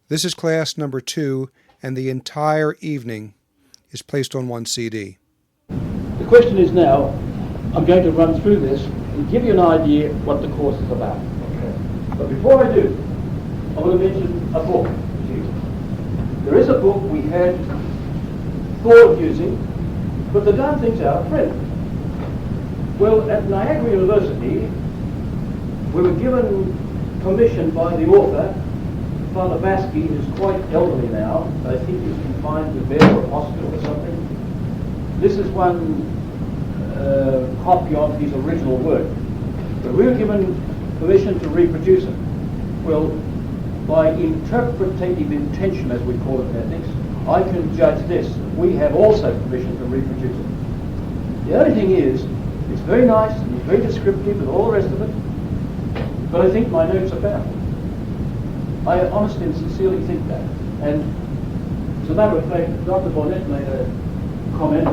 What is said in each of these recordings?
This is class number 2, and the entire evening is placed on one CD. The question is now, I'm going to run through this and give you an idea what the course is about. Okay. But before I do, I want to mention a book to you. There is a book we had thought of using, but the darn thing's out of print. Well, at Niagara University, we were given permission by the author, Father Vasky, who's quite elderly now. I think he's confined to bed or a hospital or something. This is one copy of his original work. But we were given permission to reproduce it. Well, by interpretative intention, as we call it in ethics, I can judge this. We have also permission to reproduce it. The only thing is, it's very nice and it's very descriptive and all the rest of it, but I think my notes are better. I honestly and sincerely think that. And as a matter of fact, Dr. Bonnet made a comment.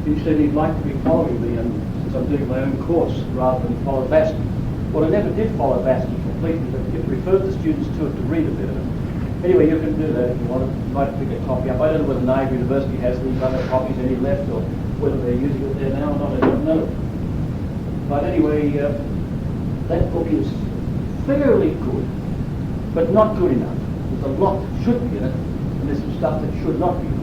He said he'd like to be following me, and since I'm doing my own course rather than follow Vasky. Well, I never did follow Vasky completely, but it referred the students to it to read a bit of it. Anyway, you can do that if you want to. You might pick a copy up. I don't know whether Niagara University has these other copies any left, or whether they're using it there now or not, I don't know. But anyway, that book is fairly good, but not good enough. There's a lot that should be in it, and there's some stuff that should not be in it.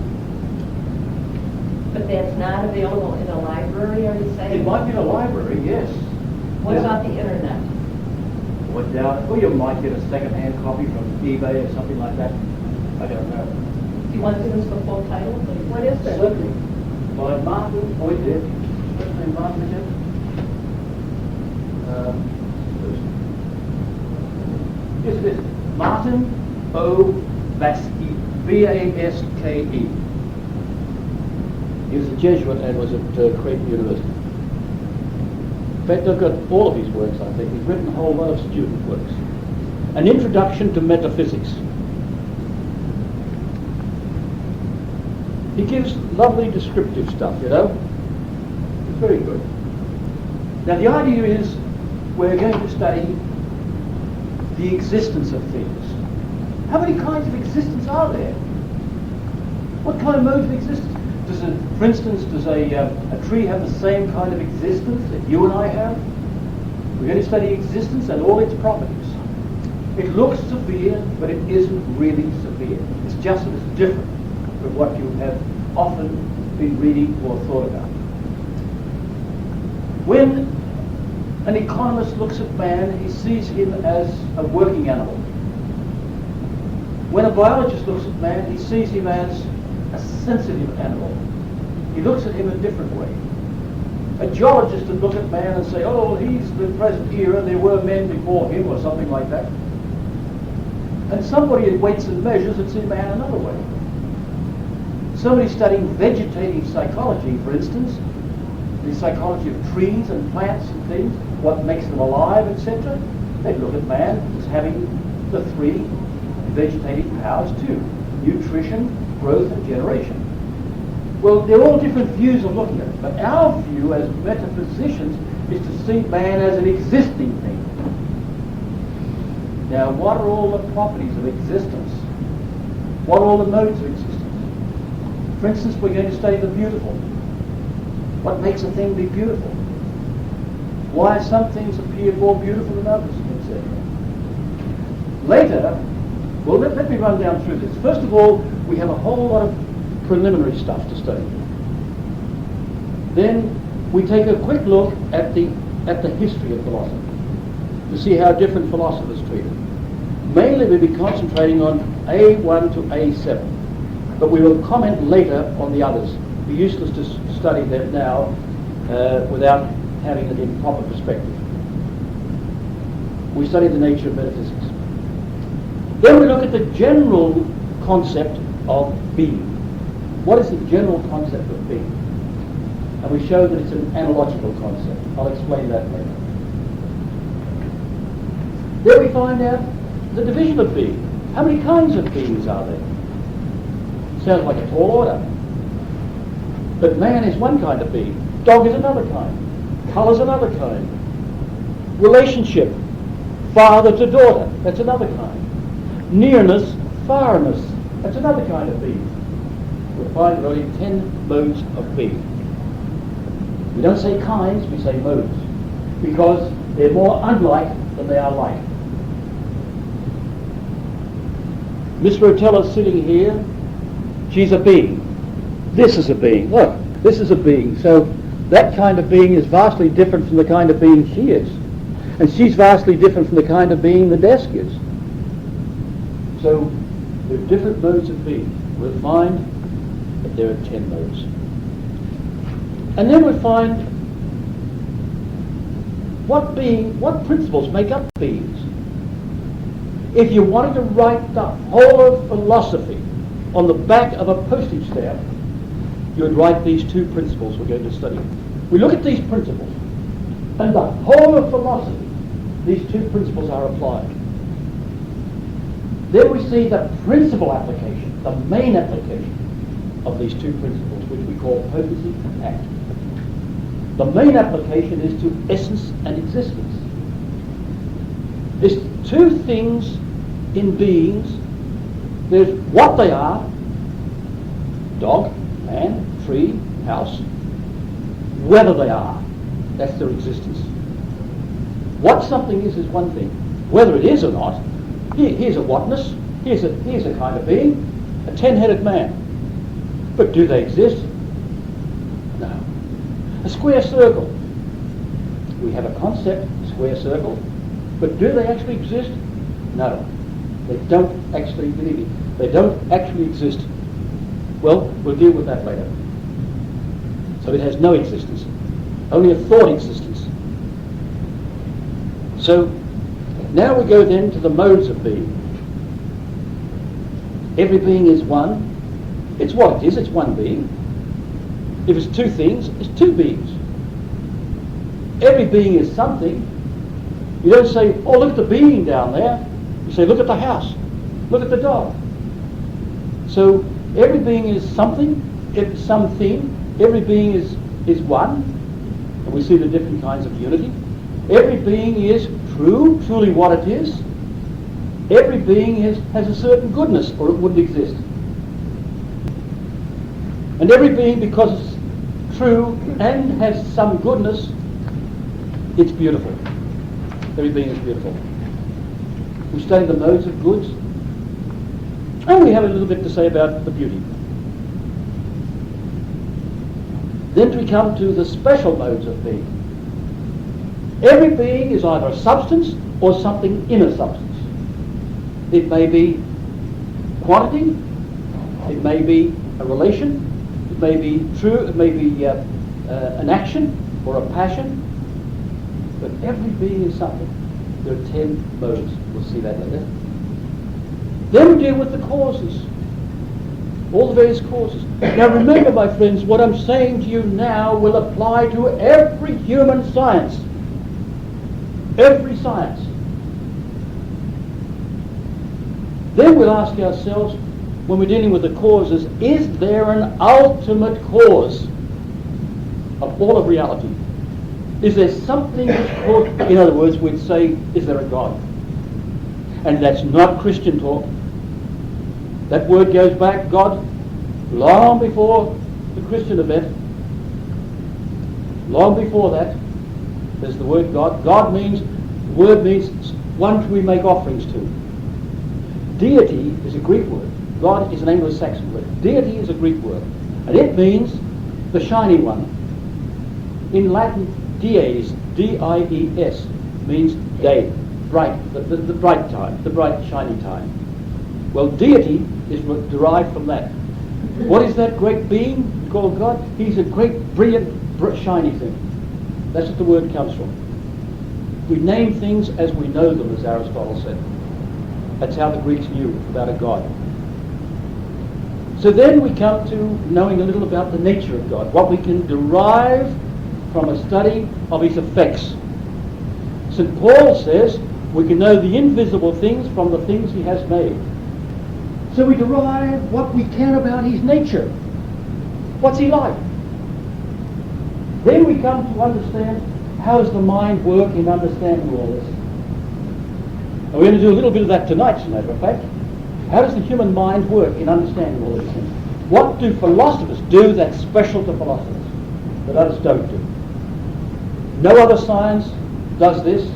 But that's not available in a library, are you saying? It might be in a library, yes. What about the internet? Well, you might get a second-hand copy from eBay or something like that. I don't know. Do you want to give us the full title? What is it? Certainly. By Martin, oh, it did. What's his name, Martin, is it? Yes, it is. Martin O. Vasky, V-A-S-K-E. He was a Jesuit and was at Creighton University. In fact, I've got all of his works, I think. He's written a whole lot of student works. An Introduction to Metaphysics. He gives lovely descriptive stuff, you know. It's very good. Now, the idea is we're going to study the existence of things. How many kinds of existence are there? What kind of modes of existence? For instance, does a tree have the same kind of existence that you and I have? We're going to study existence and all its properties. It looks severe, but it isn't really severe. It's just that it's different from what you have often been reading or thought about. When an economist looks at man, he sees him as a working animal. When a biologist looks at man, he sees him as a sensitive animal. He looks at him a different way. A geologist would look at man and say, oh, he's the present era, there were men before him, or something like that. And somebody at weights and measures would see man another way. Somebody studying vegetative psychology, for instance, the psychology of trees and plants and things, what makes them alive, etc., they'd look at man as having the three vegetative powers too: nutrition, growth, and generation. Well, they're all different views of looking at it, but our view as metaphysicians is to see man as an existing thing. Now, what are all the properties of existence? What are all the modes of existence? For instance, we're going to study the beautiful. What makes a thing be beautiful? Why some things appear more beautiful than others, etc. Later, well, let me run down through this. First of all, we have a whole lot of preliminary stuff to study. Then we take a quick look at the history of philosophy to see how different philosophers treat it. Mainly we'll be concentrating on A1 to A7, but we will comment later on the others. It would be useless to study them now without having it in proper perspective. We study the nature of metaphysics. Then we look at the general concept of being. What is the general concept of being? And we show that it's an analogical concept. I'll explain that later. Then we find out the division of being. How many kinds of beings are there? Sounds like a tall order. But man is one kind of being. Dog is another kind. Colour's another kind. Relationship, father to daughter, that's another kind. Nearness, foreigners, that's another kind of being. We'll find there are only 10 modes of being. We don't say kinds, we say modes, because they're more unlike than they are like. Miss Rotella's sitting here. She's a being. This is a being. Look, this is a being. So that kind of being is vastly different from the kind of being she is. And she's vastly different from the kind of being the desk is. So there are different modes of being. We'll find that there are 10 modes. And then we'll find what principles make up beings. If you wanted to write the whole of philosophy on the back of a postage stamp, you would write these 2 principles we're going to study. We look at these principles, and the whole of philosophy, these 2 principles are applied. Then we see the principal application, the main application of these 2 principles, which we call potency and act. The main application is to essence and existence. There's 2 things in beings. There's what they are, dog, man, tree, house, whether they are, that's their existence. What something is one thing. Whether it is or not, here's a whatness, here's a kind of being, a 10-headed man. But do they exist? No. A square circle. We have a concept, square circle, but do they actually exist? No. They don't actually, believe me, they don't actually exist. Well, we'll deal with that later. So it has no existence. Only a thought existence. So now we go then to the modes of being. Every being is one. It's what it is, it's one being. If it's 2 things, it's 2 beings. Every being is something. You don't say, oh, look at the being down there. You say, look at the house. Look at the dog. So every being is something, it's something. Every being is one. And we see the different kinds of unity. Every being is true, truly what it is. Every being has a certain goodness, or it wouldn't exist. And every being, because it's true and has some goodness, it's beautiful. Every being is beautiful. We study the modes of goods, and we have a little bit to say about the beauty. Then we come to the special modes of being. Every being is either a substance or something in a substance. It may be quantity, it may be a relation, it may be true, it may be an action or a passion, but every being is something. There are 10 modes. We'll see that later. Then we deal with the causes. All the various causes. Now remember, my friends, what I'm saying to you now will apply to every human science. Every science. Then we'll ask ourselves, when we're dealing with the causes, is there an ultimate cause of all of reality? Is there something that's called, in other words, we'd say, is there a God? And that's not Christian talk. That word goes back, God, long before the Christian event. Long before that, there's the word God. God means, the word means one we make offerings to. Deity is a Greek word. God is an Anglo-Saxon word. Deity is a Greek word. And it means the shiny one. In Latin, dies, D-I-E-S, means day, bright, the bright time, the bright shiny time. Well, deity is derived from that. What is that great being called God? He's a great, brilliant, shiny thing. That's what the word comes from. We name things as we know them, as Aristotle said. That's how the Greeks knew about a God. So then we come to knowing a little about the nature of God, what we can derive from a study of his effects. St. Paul says we can know the invisible things from the things he has made. So we derive what we can about his nature. What's he like? Then we come to understand how does the mind work in understanding all this. And we're going to do a little bit of that tonight, as a matter of fact. How does the human mind work in understanding all these things? What do philosophers do that's special to philosophers that others don't do? No other science does this.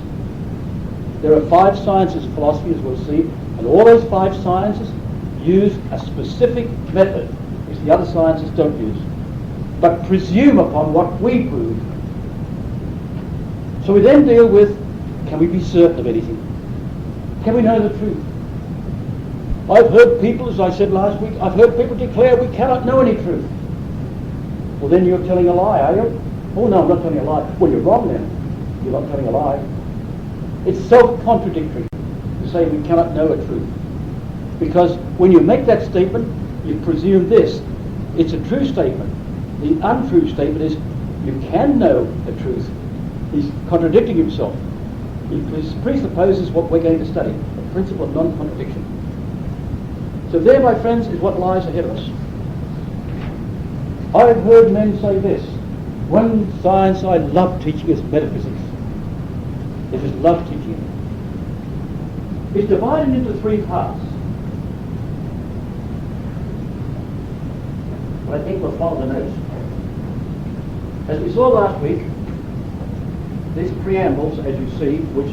There are 5 sciences of philosophy, as we'll see, and all those 5 sciences use a specific method which the other sciences don't use, but presume upon what we prove. So we then deal with, can we be certain of anything? Can we know the truth? I've heard people, as I said last week, I've heard people declare we cannot know any truth. Well, then you're telling a lie, are you? Oh no, I'm not telling a lie. Well, you're wrong then. You're not telling a lie. It's self-contradictory to say we cannot know a truth. Because when you make that statement, you presume this. It's a true statement. The untrue statement is you can know the truth. He's contradicting himself. He presupposes what we're going to study, the principle of non-contradiction. So there, my friends, is what lies ahead of us. I've heard men say this. One science I love teaching is metaphysics. I just love teaching it. It's divided into 3 parts. But I think we'll follow the notes. As we saw last week, these preambles, as you see, which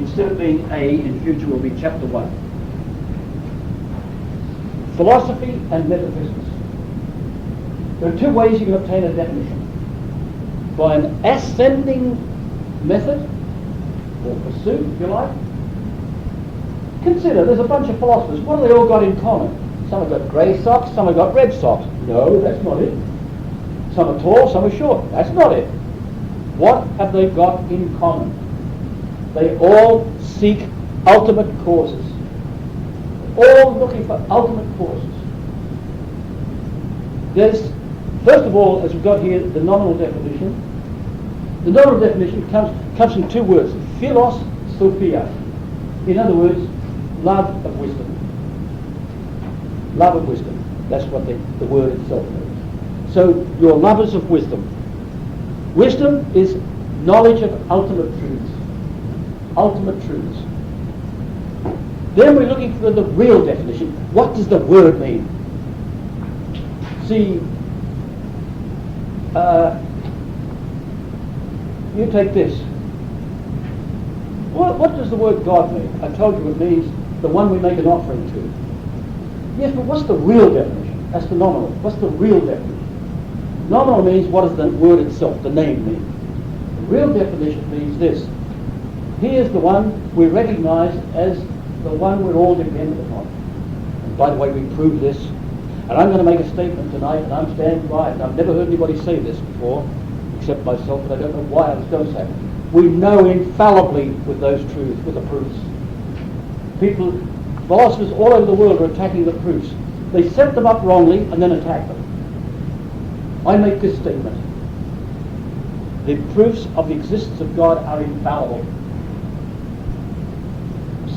instead of being A in future will be chapter 1. Philosophy and metaphysics. There are 2 ways you can obtain a definition. By an ascending method, or pursuit, if you like. Consider, there's a bunch of philosophers. What have they all got in common? Some have got grey socks, some have got red socks. No, that's not it. Some are tall, some are short. That's not it. What have they got in common? They all seek ultimate causes. All looking for ultimate causes. There's, first of all, as we've got here, the nominal definition. The nominal definition comes from 2 words, philos, sophia. In other words, love of wisdom. Love of wisdom. That's what the word itself means. So, you're lovers of wisdom. Wisdom is knowledge of ultimate truths. Ultimate truths. Then we're looking for the real definition. What does the word mean? See, you take this. What does the word God mean? I told you it means the one we make an offering to. Yes, but what's the real definition? That's the nominal. What's the real definition? Nominal means what does the word itself, the name, mean? The real definition means this. He is the one we recognize as the one we're all dependent upon. And by the way, we prove this. And I'm going to make a statement tonight, and I'm standing by it. And I've never heard anybody say this before, except myself, but I don't know why I was going to say it. We know infallibly with those truths, with the proofs. People, philosophers all over the world are attacking the proofs. They set them up wrongly and then attack them. I make this statement. The proofs of the existence of God are infallible.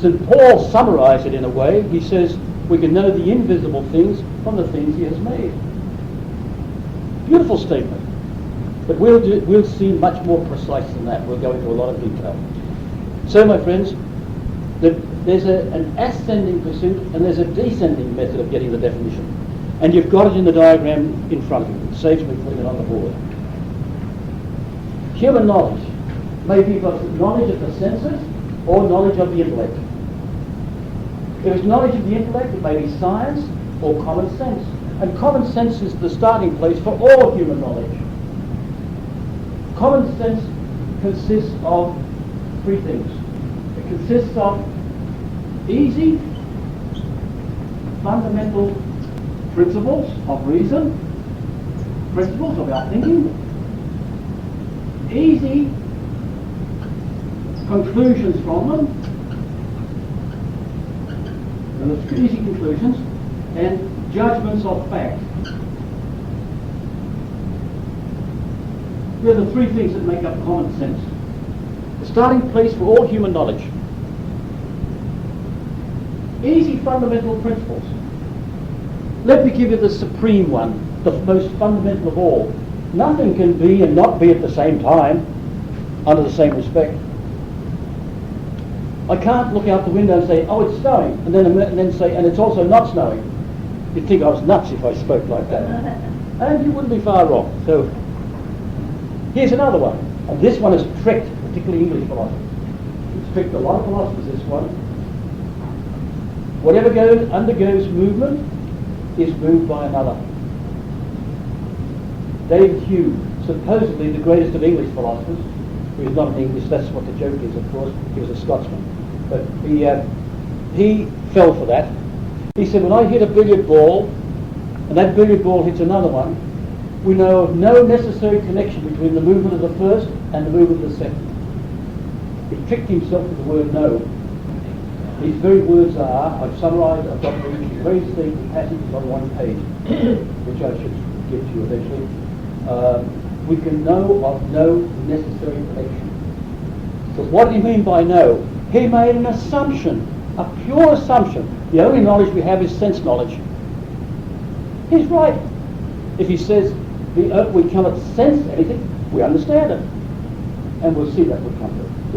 St. Paul summarized it in a way. He says, we can know the invisible things from the things he has made. Beautiful statement. But we'll see much more precise than that. We'll go into a lot of detail. So, my friends, there's an ascending pursuit and there's a descending method of getting the definition. And you've got it in the diagram in front of you. It saves me putting it on the board. Human knowledge may be both knowledge of the senses or knowledge of the intellect. If it's knowledge of the intellect, it may be science or common sense. And common sense is the starting place for all human knowledge. Common sense consists of 3 things. It consists of easy, fundamental principles of reason, principles of our thinking, easy conclusions from them, and the easy conclusions, and judgments of fact. They're the 3 things that make up common sense. The starting place for all human knowledge. Easy fundamental principles. Let me give you the supreme one, the most fundamental of all. Nothing can be and not be at the same time, under the same respect. I can't look out the window and say, oh, it's snowing, and then say, and it's also not snowing. You'd think I was nuts if I spoke like that. And you wouldn't be far wrong. So here's another one. And this one has tricked, particularly English philosophers. It's tricked a lot of philosophers, this one. Whatever undergoes movement is moved by another. David Hume, supposedly the greatest of English philosophers, who is not an English, that's what the joke is, of course, he was a Scotsman. But he fell for that. He said, when I hit a billiard ball, and that billiard ball hits another one, we know of no necessary connection between the movement of the first and the movement of the second. He tricked himself with the word no. These very words are, I've summarised, I've got these very distinct passages on one page, which I should give to you eventually. We can know of no necessary connection. But what do you mean by no? He made an assumption, a pure assumption. The only knowledge we have is sense knowledge. He's right. If he says we cannot sense anything, we understand it. And we'll see that we'll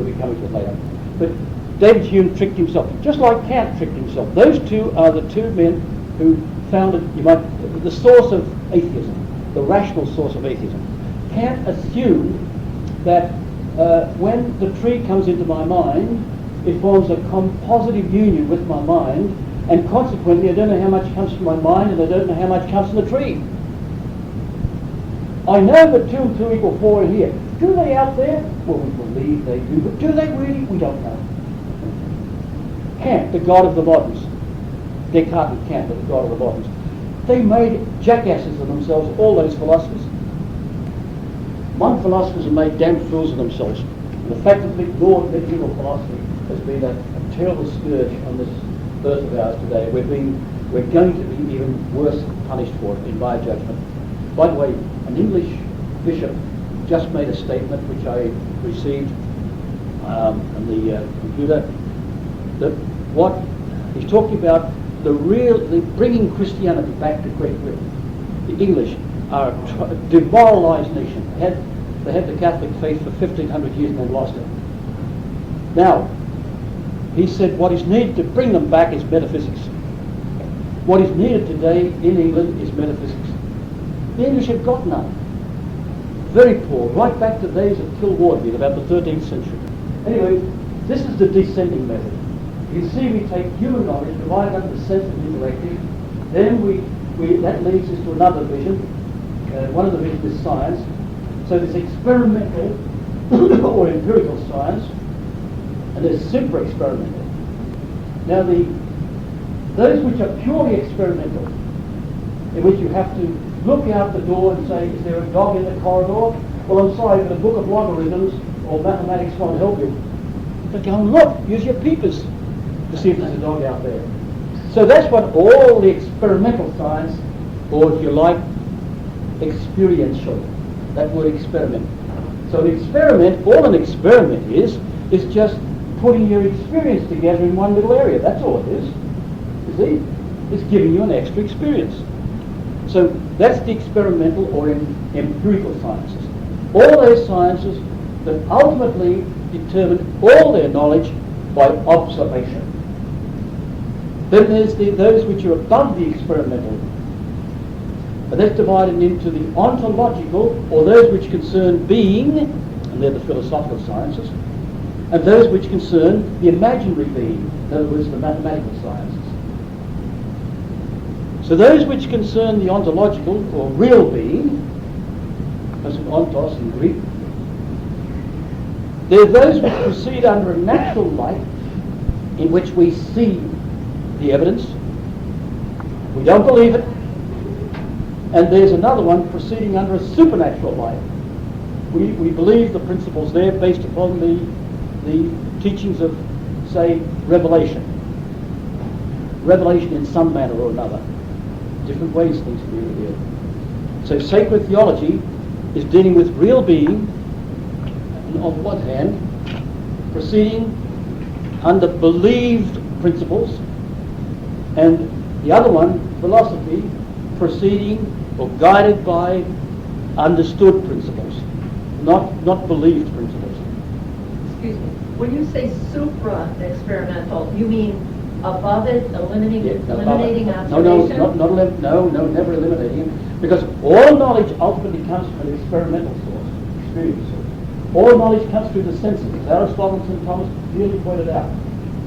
be coming to it later. But David Hume tricked himself, just like Kant tricked himself. Those two are the two men who founded, the source of atheism, the rational source of atheism. Kant assumed that when the tree comes into my mind, it forms a compositive union with my mind, and consequently I don't know how much comes from my mind and I don't know how much comes from the tree. I know that 2 and 2 equal 4 in here. Do they out there? Well, we believe they do, but do they really? We don't know. Kant, the god of the moderns, Descartes and Kant, the god of the moderns, they made jackasses of themselves, all those philosophers. Modern philosophers have made damn fools of themselves. And the fact that we've ignored medieval philosophy has been a terrible scourge on this earth of ours today. We're going to be even worse punished for it, in my judgment. By the way, an English bishop just made a statement which I received on the computer, that what he's talking about, the bringing Christianity back to Great Britain. The English are a demoralised nation. They had the Catholic faith for 1,500 years and they've lost it. Now, he said what is needed to bring them back is metaphysics. What is needed today in England is metaphysics. The English have got none. Very poor, right back to the days of Kilwarden, about the 13th century. Anyway, this is the descending method. You can see we take human knowledge, divide it up into sensitive and intellective, then that leads us to another vision. One of the visions is science. So there's experimental or empirical science, and there's super experimental. Now those which are purely experimental, in which you have to look out the door and say, is there a dog in the corridor? Well, I'm sorry, but a book of logarithms or mathematics won't help you. But go and look, use your peepers to see if there's a dog out there. So that's what all the experimental science, or if you like, experiential, that word experiment. So an experiment, all an experiment is just putting your experience together in one little area. That's all it is. You see? It's giving you an extra experience. So that's the experimental or empirical sciences. All those sciences that ultimately determine all their knowledge by observation. Then there's those which are above the experimental. And that's divided into the ontological, or those which concern being, and they're the philosophical sciences, and those which concern the imaginary being, in other words, the mathematical sciences. So those which concern the ontological, or real being, as in ontos in Greek, they're those which proceed under a natural light in which we see the evidence, we don't believe it, and there's another one proceeding under a supernatural light. We believe the principles there based upon the teachings of, say, revelation. Revelation in some manner or another. Different ways things can be revealed. So sacred theology is dealing with real being, on one hand, proceeding under believed principles, and the other one, philosophy, proceeding or guided by understood principles, not believed principles. Excuse me. When you say supra-experimental, you mean above it, eliminating observation? No, never eliminating it. Because all knowledge ultimately comes from an experimental source, experience source. All knowledge comes through the senses, as Aristotle and Thomas clearly pointed out.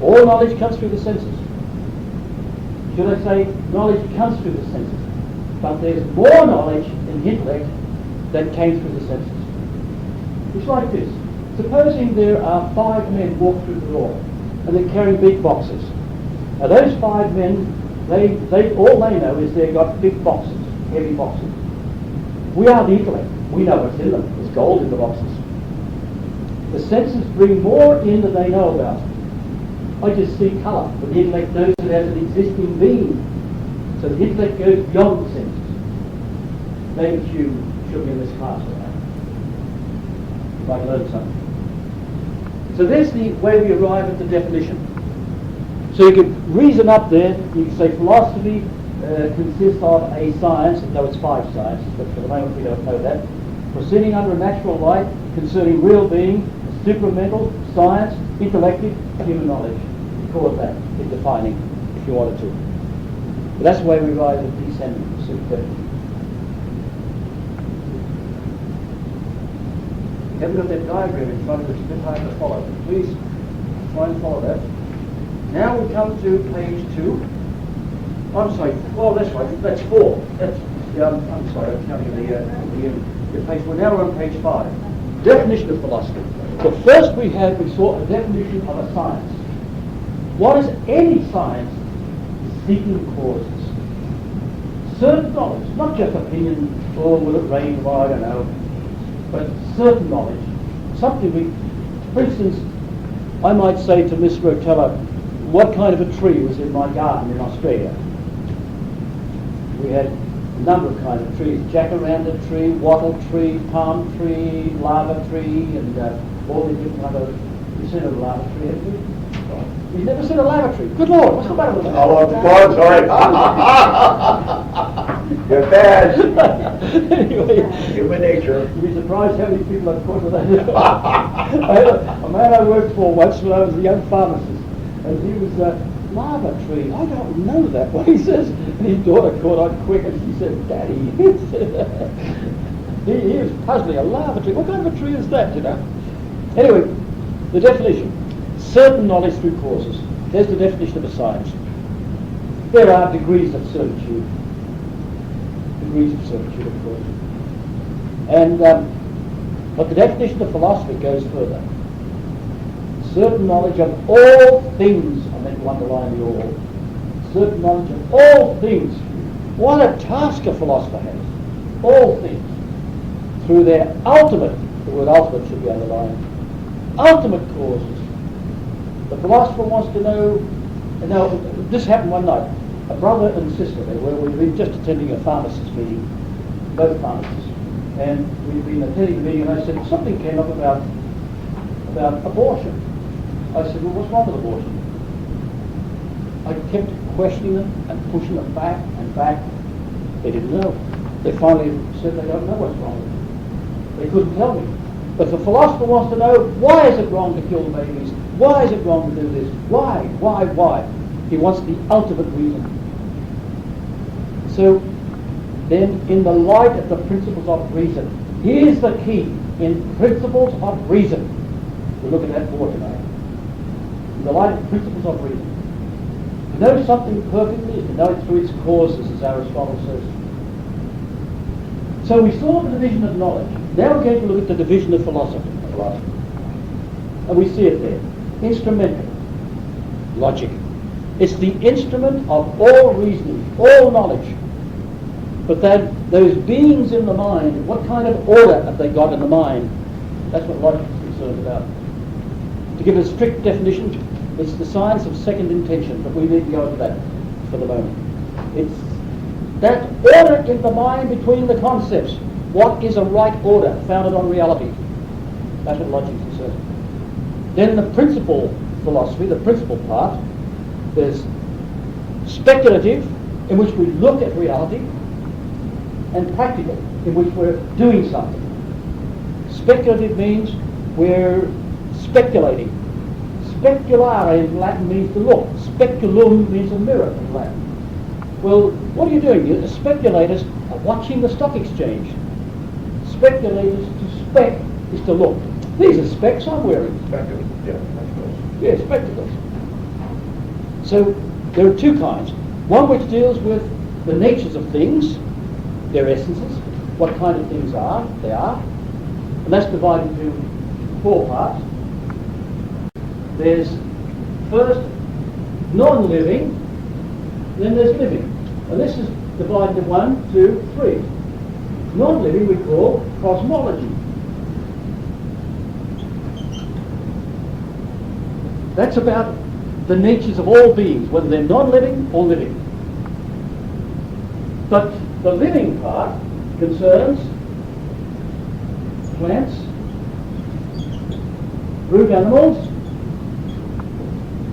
All knowledge comes through the senses. Should I say, knowledge comes through the senses. But there's more knowledge in intellect than came through the senses. It's like this. Supposing there are 5 men walk through the door, and they're carrying big boxes. Now those 5 men, they all they know is they've got big boxes, heavy boxes. We are the intellect. We know what's in them. There's gold in the boxes. The senses bring more in than they know about. I just see colour, but the intellect knows it as an existing being. So the intellect goes beyond the senses. Maybe you should be in this class for that. If I learned something. So there's the way we arrive at the definition. So you could reason up there, you could say philosophy consists of a science, though it's 5 sciences, but for the moment we don't know that, proceeding under a natural light concerning real being, supramental, science, intellective, human knowledge. You call it that, in defining, if you wanted to. But that's the way we arrive at descending superfecity. You haven't got that diagram in front of us, it's a bit hard to follow. Please try and follow that. Now we come to page 2. I'm sorry, oh that's right, that's 4. That's, I'm sorry, I'm counting the page 4. Now we're on page 5. Definition of philosophy. So first we saw a definition of a science. What is any science? Seeking causes. Certain knowledge, not just opinion, or will it rain, or I don't know, but certain knowledge. Something we, for instance, I might say to Miss Rotella, what kind of a tree was in my garden in Australia? We had a number of kinds of trees, jacaranda tree, wattle tree, palm tree, lava tree, and all the different kind of, you've seen a lava tree, haven't you? You've never seen a lava tree? Good Lord, what's the matter with that? Oh, sorry. You're bad. Anyway, Human nature. you'd be surprised how many people I've caught with that. I had a man I worked for once when I was a young pharmacist, and he was lava tree. I don't know that. What he says, and his daughter caught on quick, and she said, "Daddy." he was puzzling. A lava tree. What kind of a tree is that? You know. Anyway, the definition. Certain knowledge through causes. There's the definition of a science. There are degrees of certitude. Degrees of certitude, of course. And but the definition of philosophy goes further. Certain knowledge of all things. I meant to underline the all. Certain knowledge of all things. What a task a philosopher has. All things. Through their ultimate, the word ultimate should be underlined, ultimate causes. The philosopher wants to know, and now this happened one night. A brother and sister, they were, we'd been just attending a pharmacist meeting, both pharmacists, and we'd been attending the meeting, and I said, something came up about abortion. I said, well, what's wrong with abortion? I kept questioning them and pushing them back and back. They didn't know. They finally said they don't know what's wrong with it. They couldn't tell me. But the philosopher wants to know, why is it wrong to kill the babies? Why is it wrong to do this? Why? He wants the ultimate reason. So then, in the light of the principles of reason, here's the key. In principles of reason, we'll look at that more tonight. In the light of principles of reason. To know something perfectly is to know it through its causes, as Aristotle says. So we saw the division of knowledge. Now we're going to look at the division of philosophy. And we see it there. Instrumental. Logic. It's the instrument of all reasoning, all knowledge. But then those beings in the mind, what kind of order have they got in the mind? That's what logic is concerned about. To give a strict definition, it's the science of second intention, but we need to go into that for the moment. It's that order in the mind between the concepts. What is a right order founded on reality? That's what logic is concerned. Then the principal philosophy, the principal part, there's speculative, in which we look at reality, and practical, in which we're doing something. Speculative means we're speculating. Speculare in Latin means to look. Speculum means a mirror in Latin. Well, what are you doing? Speculators are watching the stock exchange. Speculators, to spec is to look. These are specs I'm wearing. Spectacles, yeah, I suppose. Yeah, spectacles. So there are two kinds. One which deals with the natures of things, their essences, what kind of things they are, and that's divided into four parts. There's first non-living, then there's living. And this is divided into 1, 2, 3. Non-living we call cosmology. That's about the natures of all beings, whether they're non-living or living. But the living part concerns plants, brute animals,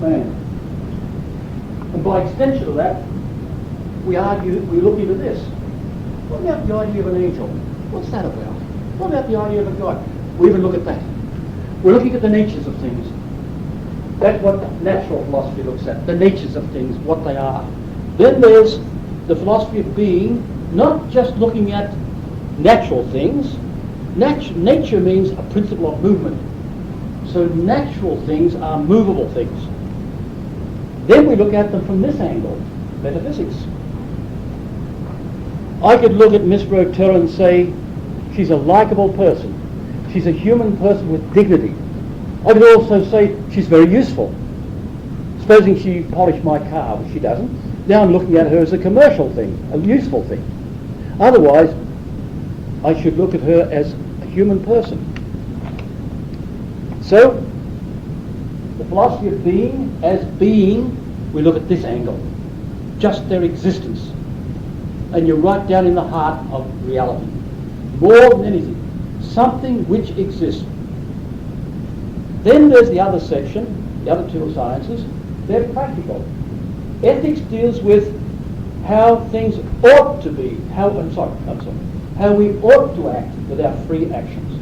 man. And by extension of that, we look into this. What about the idea of an angel? What's that about? What about the idea of a God? We even look at that. We're looking at the natures of things. That's what natural philosophy looks at, the natures of things, what they are. Then there's the philosophy of being, not just looking at natural things. Nature means a principle of movement. So natural things are movable things. Then we look at them from this angle, metaphysics. I could look at Miss Rotella and say, she's a likable person. She's a human person with dignity. I could also say she's very useful. Supposing she polished my car, which she doesn't, now I'm looking at her as a commercial thing, a useful thing. Otherwise, I should look at her as a human person. So, the philosophy of being, as being, we look at this angle, just their existence. And you're right down in the heart of reality. More than anything, something which exists. Then there's the other section, the other two sciences, they're practical. Ethics deals with how things ought to be, how we ought to act with our free actions.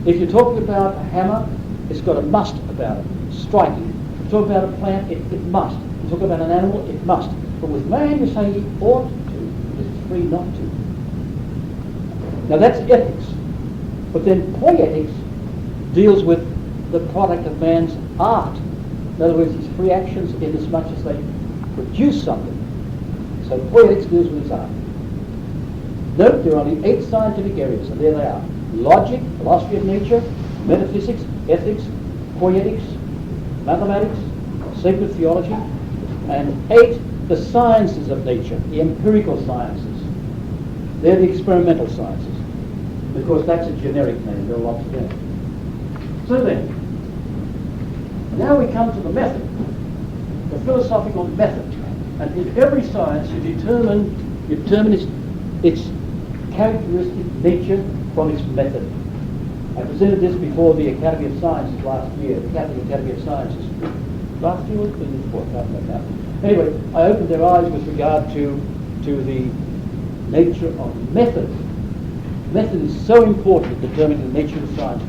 If you're talking about a hammer, it's got a must about it, striking. If you talk about a plant, it must. If you talk about an animal, it must. But with man, you're saying he ought to, it's free not to. Now that's ethics. But then poetics deals with the product of man's art. In other words, his free actions in as much as they produce something. So poetics deals with his art. Note there are only 8 scientific areas, and there they are. Logic, philosophy of nature, metaphysics, ethics, poetics, mathematics, sacred theology, and 8, the sciences of nature, the empirical sciences. They're the experimental sciences. Because that's a generic name, there are lots of them. So then, now we come to the method, the philosophical method. And in every science you determine its characteristic nature from its method. I presented this before the Academy of Sciences last year, the Catholic Academy of Sciences. Last year was the year before, I can't remember now. Anyway, I opened their eyes with regard to the nature of method. Method is so important in determining the nature of science.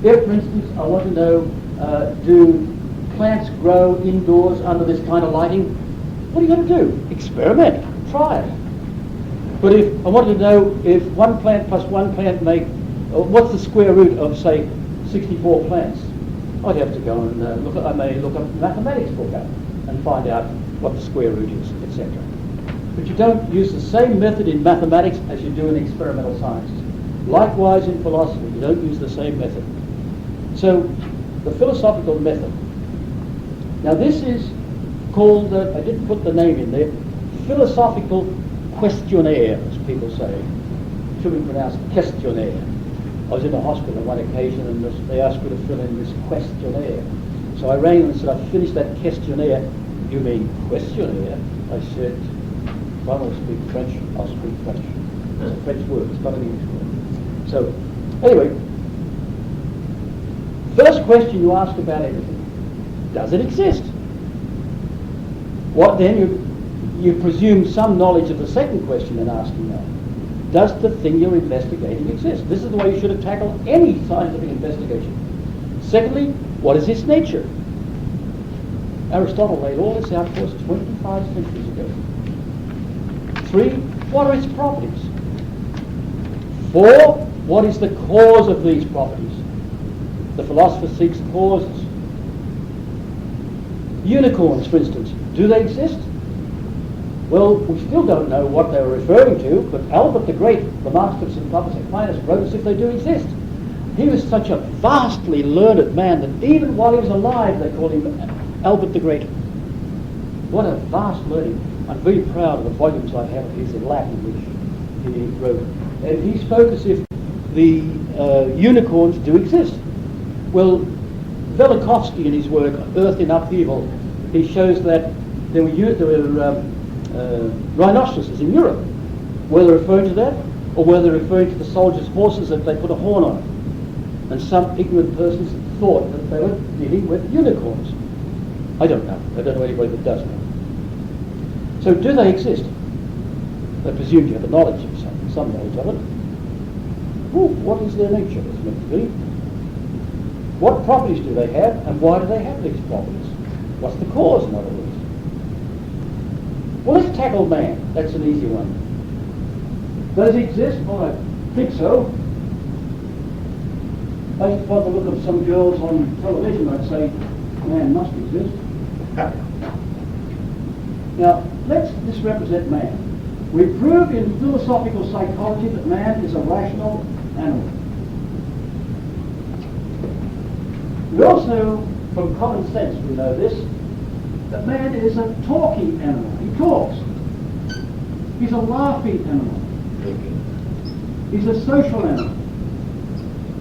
If, for instance, I want to know, do plants grow indoors under this kind of lighting? What are you going to do? Experiment. Try it. But if I wanted to know if one plant plus one plant make, what's the square root of, say, 64 plants? I'd have to go and I may look up a mathematics book up and find out what the square root is, etc. But you don't use the same method in mathematics as you do in experimental sciences. Likewise in philosophy, you don't use the same method. So, the philosophical method. Now this is called, I didn't put the name in there, philosophical questionnaire, as people say. It should be pronounced questionnaire. I was in a hospital on one occasion and they asked me to fill in this questionnaire. So I rang them and said, I've finished that questionnaire. You mean questionnaire? I said, if I want to speak French, I'll speak French. It's a French word, it's not an English word. So, anyway, first question you ask about everything, does it exist? What then? You presume some knowledge of the second question in asking that. Does the thing you're investigating exist? This is the way you should have tackled any scientific investigation. Secondly, what is its nature? Aristotle laid all this out for us 25 centuries ago. 3, what are its properties? 4, what is the cause of these properties? The philosopher seeks causes. Unicorns, for instance, do they exist? Well, we still don't know what they were referring to, but Albert the Great, the master of St. Thomas Aquinas, wrote as if they do exist. He was such a vastly learned man that even while he was alive, they called him Albert the Great. What a vast learning. I'm very proud of the volumes I have of his in Latin, which he wrote. And he spoke as if the unicorns do exist. Well, Velikovsky in his work, Earth in Upheaval, he shows that there were rhinoceroses in Europe. Were they referring to that? Or were they referring to the soldiers' horses that they put a horn on? And some ignorant persons thought that they were dealing with unicorns. I don't know. I don't know anybody that does know. So do they exist? I presume you have a knowledge of some knowledge of it. Well, what is their nature? It's meant to be. What properties do they have, and why do they have these properties? What's the cause, in other words? Well, let's tackle man. That's an easy one. Does he exist? Well, I think so. I used to the look of some girls on television, I'd say, man must exist. Now, let's just represent man. We prove in philosophical psychology that man is a rational animal. We also, from common sense, we know this, that man is a talking animal. He talks. He's a laughing animal. He's a social animal.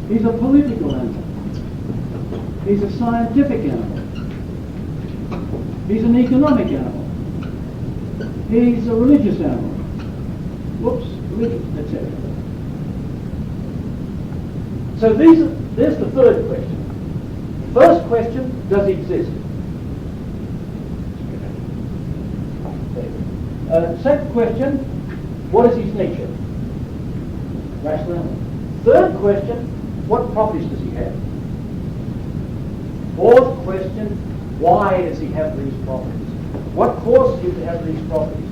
He's a political animal. He's a scientific animal. He's an economic animal. He's a religious animal. Whoops, religious, that's it. So there's the third question. First question, does he exist? Second question, what is his nature? Rational animal. Third question, what properties does he have? Fourth question, why does he have these properties? What causes him to have these properties?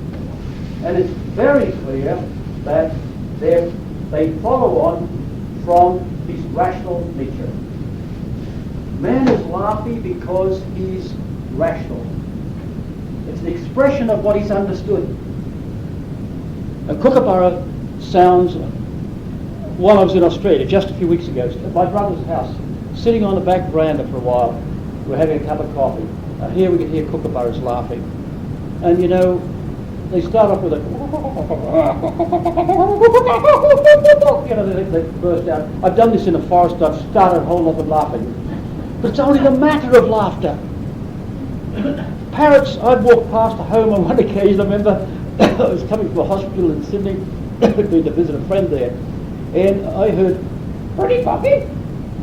And it's very clear that they follow on from his rational nature. Man is laughing because he's rational. It's an expression of what he's understood. A kookaburra sounds, while I was in Australia just a few weeks ago, at my brother's house, sitting on the back veranda for a while, we're having a cup of coffee. Here we can hear kookaburras laughing. And you know, they start off with a, you know, they burst out. I've done this in a forest, I've started a whole lot of laughing. But it's only the matter of laughter. Parrots, I'd walked past a home on one occasion, I remember, I was coming from a hospital in Sydney, going to visit a friend there, and I heard, "Pretty puppy."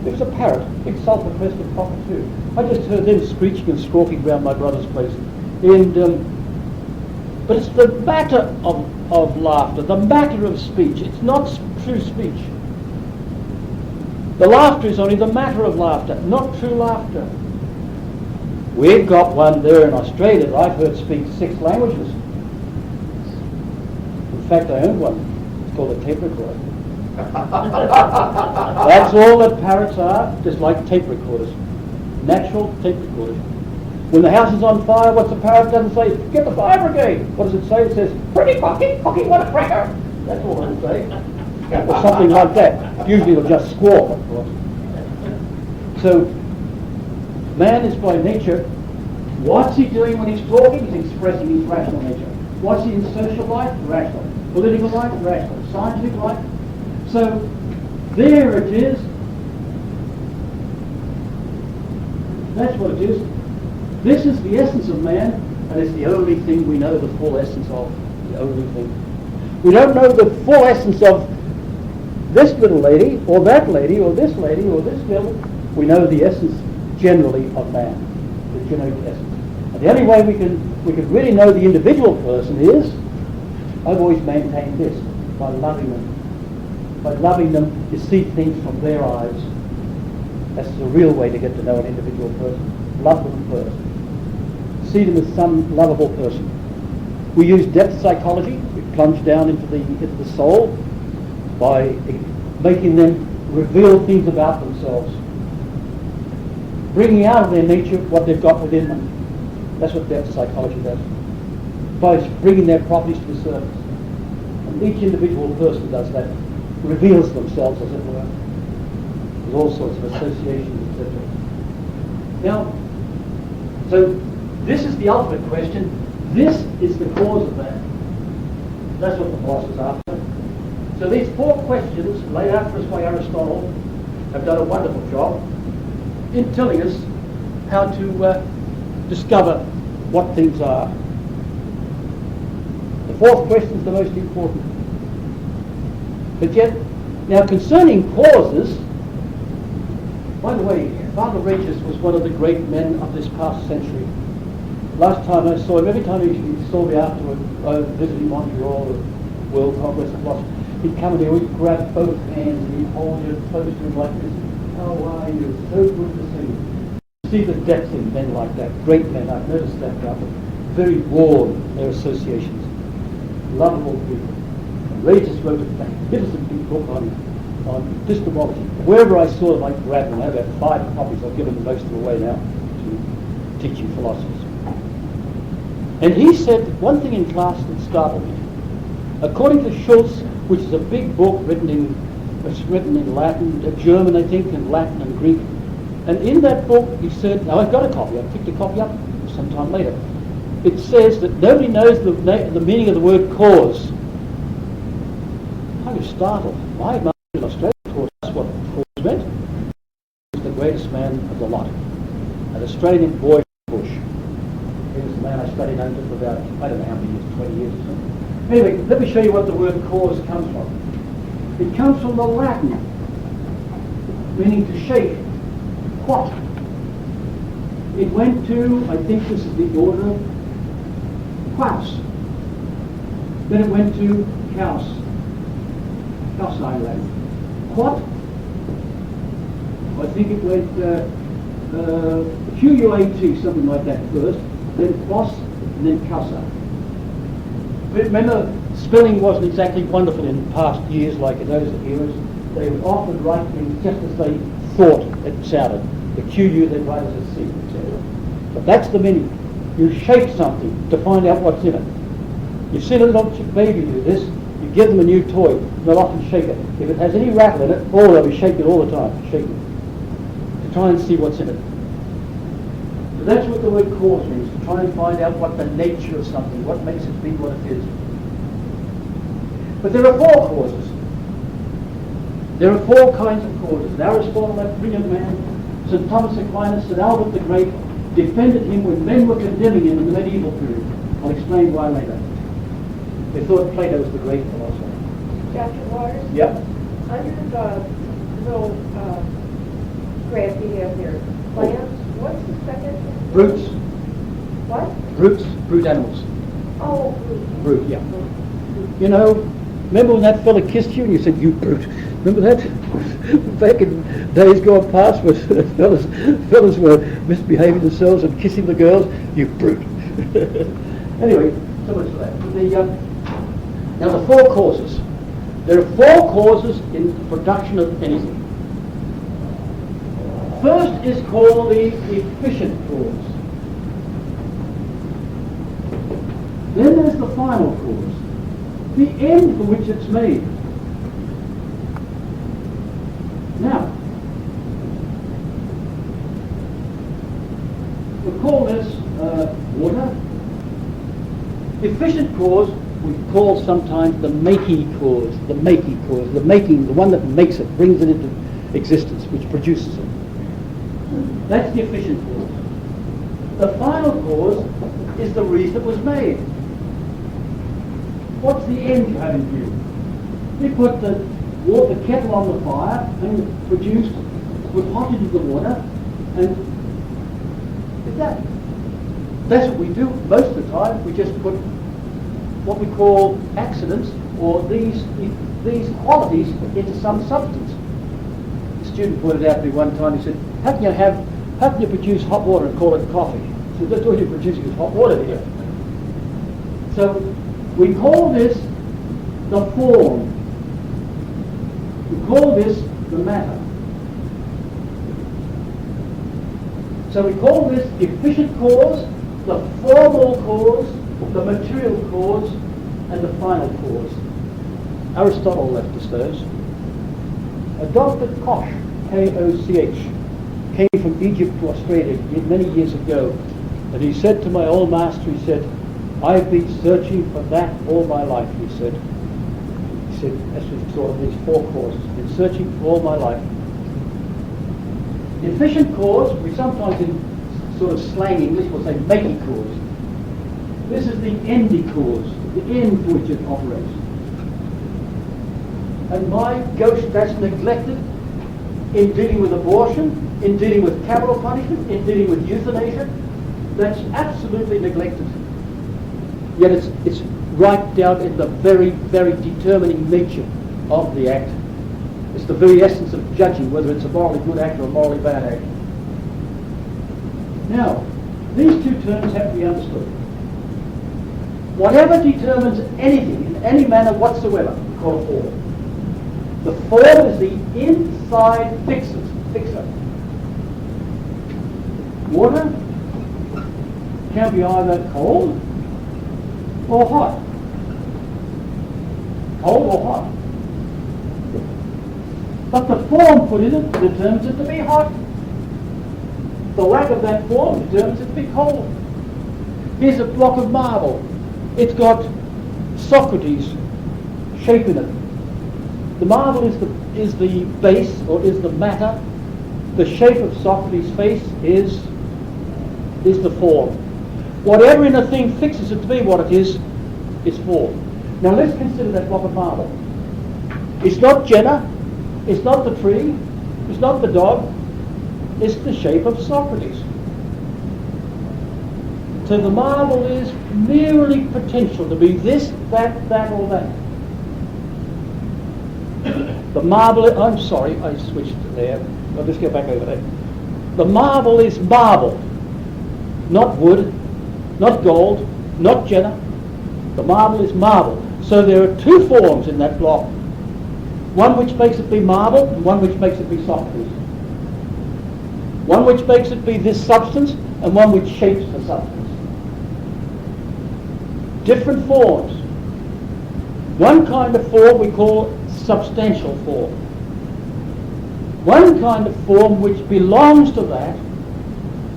It was a parrot, big sulphur-crested cockatoo. I just heard them screeching and squawking around my brother's place. And but it's the matter of laughter, the matter of speech. It's not true speech. The laughter is only the matter of laughter, not true laughter. We've got one there in Australia that I've heard speak 6 languages. In fact, I own one. It's called a tape recorder. That's all that parrots are, just like tape recorders. Natural tape recorders. When the house is on fire, what's the parrot doesn't say, "Get the fire brigade." What does it say? It says, "Pretty puppy, what a cracker." That's all it'll say. Or something like that. Usually it'll just squawk, of course. So, man is by nature, what's he doing when he's talking? He's expressing his rational nature. What's he in social life? Rational. Political life? Rational. Scientific life? So, there it is. That's what it is. This is the essence of man, and it's the only thing we know the full essence of. The only thing. We don't know the full essence of this little lady, or that lady, or this lady, or this little. We know the essence generally of man, the genetic essence. And the only way we can really know the individual person is, I've always maintained this, by loving them. By loving them, you see things from their eyes. That's the real way to get to know an individual person. Love them first. See them as some lovable person. We use depth psychology. We plunge down into the soul by making them reveal things about themselves, bringing out of their nature what they've got within them. That's what depth psychology does. By bringing their properties to the surface. And each individual person does that, reveals themselves, as it were. There's all sorts of associations, etc. Now, so this is the ultimate question. This is the cause of that. That's what the philosophers are after. So these 4 questions laid out for us by Aristotle have done a wonderful job in telling us how to discover what things are. The 4th question is the most important. But yet, now concerning causes, by the way, Father Regis was one of the great men of this past century. Last time I saw him, every time he saw me afterward, visiting Montreal or World Congress of Philosophy, he'd come and he always grab both hands and he'd hold you close to him like this. How are you? So good to see you. See the depth in men like that. Great men, I've noticed that now. Very warm, their associations. Lovable people. And Regis wrote a magnificent big book on Epistemology. Wherever I saw them, I grabbed them. I have about 5 copies. I've given most of them away now to teaching philosophers. And he said one thing in class that startled me. According to Schultz, which is a big book written in Latin, German, I think, and Latin and Greek. And in that book, he said, now I've got a copy. I picked a copy up sometime later. It says that nobody knows the meaning of the word cause. I was startled. My master in Australia taught us what cause meant. He was the greatest man of the lot. An Australian boy from Bush. He was the man I studied under for about, I don't know how many years, 20 years or something. Anyway, let me show you what the word cause comes from. It comes from the Latin, meaning to shake. What? It went to, I think this is the order, quaus. Then it went to caus. Calcine Latin. What? I think it went Q-U-A-T, something like that first, then quos, and then calcine. Remember, spelling wasn't exactly wonderful in past years like in those eras. They would often write things just as they thought it sounded. The QU they'd write as a C, etc. But that's the meaning. You shake something to find out what's in it. You've seen a little baby do this. You give them a new toy. They'll often shake it. If it has any rattle in it, they'll be shaking it all the time. Shaking it. To try and see what's in it. So that's what the word cause means. To try and find out what the nature of something, what makes it be what it is. But there are 4 causes. There are 4 kinds of causes. And Aristotle, that brilliant man, St. Thomas Aquinas, St. Albert the Great, defended him when men were condemning him in the medieval period. I'll explain why later. They thought Plato was the great philosopher. Dr. Waters? Yep. Under the little graph you have here, plants, what's the second? Brutes. What? Brutes. Brute animals. Oh, Brute, yeah. You know, remember when that fella kissed you and you said, you brute? Remember that? Back in days gone past when fellas were misbehaving themselves and kissing the girls, you brute. Anyway, so much for that. Now the 4 causes. There are 4 causes in the production of anything. First is called the efficient cause. Then there's the final cause, the end for which it's made. Now, we call this water. Efficient cause we call sometimes the making cause, the one that makes it, brings it into existence, which produces it. That's the efficient cause. The final cause is the reason it was made. What's the end you have in view? You put the kettle on the fire and it produced, put hot into the water, and it's that. That's what we do most of the time. We just put what we call accidents or these qualities into some substance. The student pointed out to me one time, he said, how can you produce hot water and call it coffee? So that's all you're producing is hot water here. So we call this the form. We call this the matter. So we call this efficient cause, the formal cause, the material cause, and the final cause. Aristotle left us those. A Dr. Koch, K-O-C-H, came from Egypt to Australia many years ago, and he said to my old master, he said, I've been searching for that all my life, he said. He said, as we saw in these four causes, been searching for all my life. The efficient cause, we sometimes in sort of slang English will say making cause. This is the endy cause, the end for which it operates. And my ghost, that's neglected in dealing with abortion, in dealing with capital punishment, in dealing with euthanasia. That's absolutely neglected. Yet it's right down in the very, very determining nature of the act. It's the very essence of judging whether it's a morally good act or a morally bad act. Now, these two terms have to be understood. Whatever determines anything in any manner whatsoever, we call a form. The form is the inside fixer. Water can be either cold or hot. Cold or hot. But the form put in it determines it to be hot. The lack of that form determines it to be cold. Here's a block of marble. It's got Socrates' shape in it. The marble is the base, or is the matter. The shape of Socrates' face is the form. Whatever in a thing fixes it to be what it is form. Now let's consider that block of marble. It's not Jenna, it's not the tree, it's not the dog, it's the shape of Socrates. So the marble is merely potential to be this, that, or that. The marble, I'm sorry, I switched to there. I'll just get back over there. The marble is marble, not wood, not gold, not Jenna. The marble is marble. So there are two forms in that block. One which makes it be marble and one which makes it be Socrates. One which makes it be this substance and one which shapes the substance. Different forms. One kind of form we call substantial form. One kind of form which belongs to that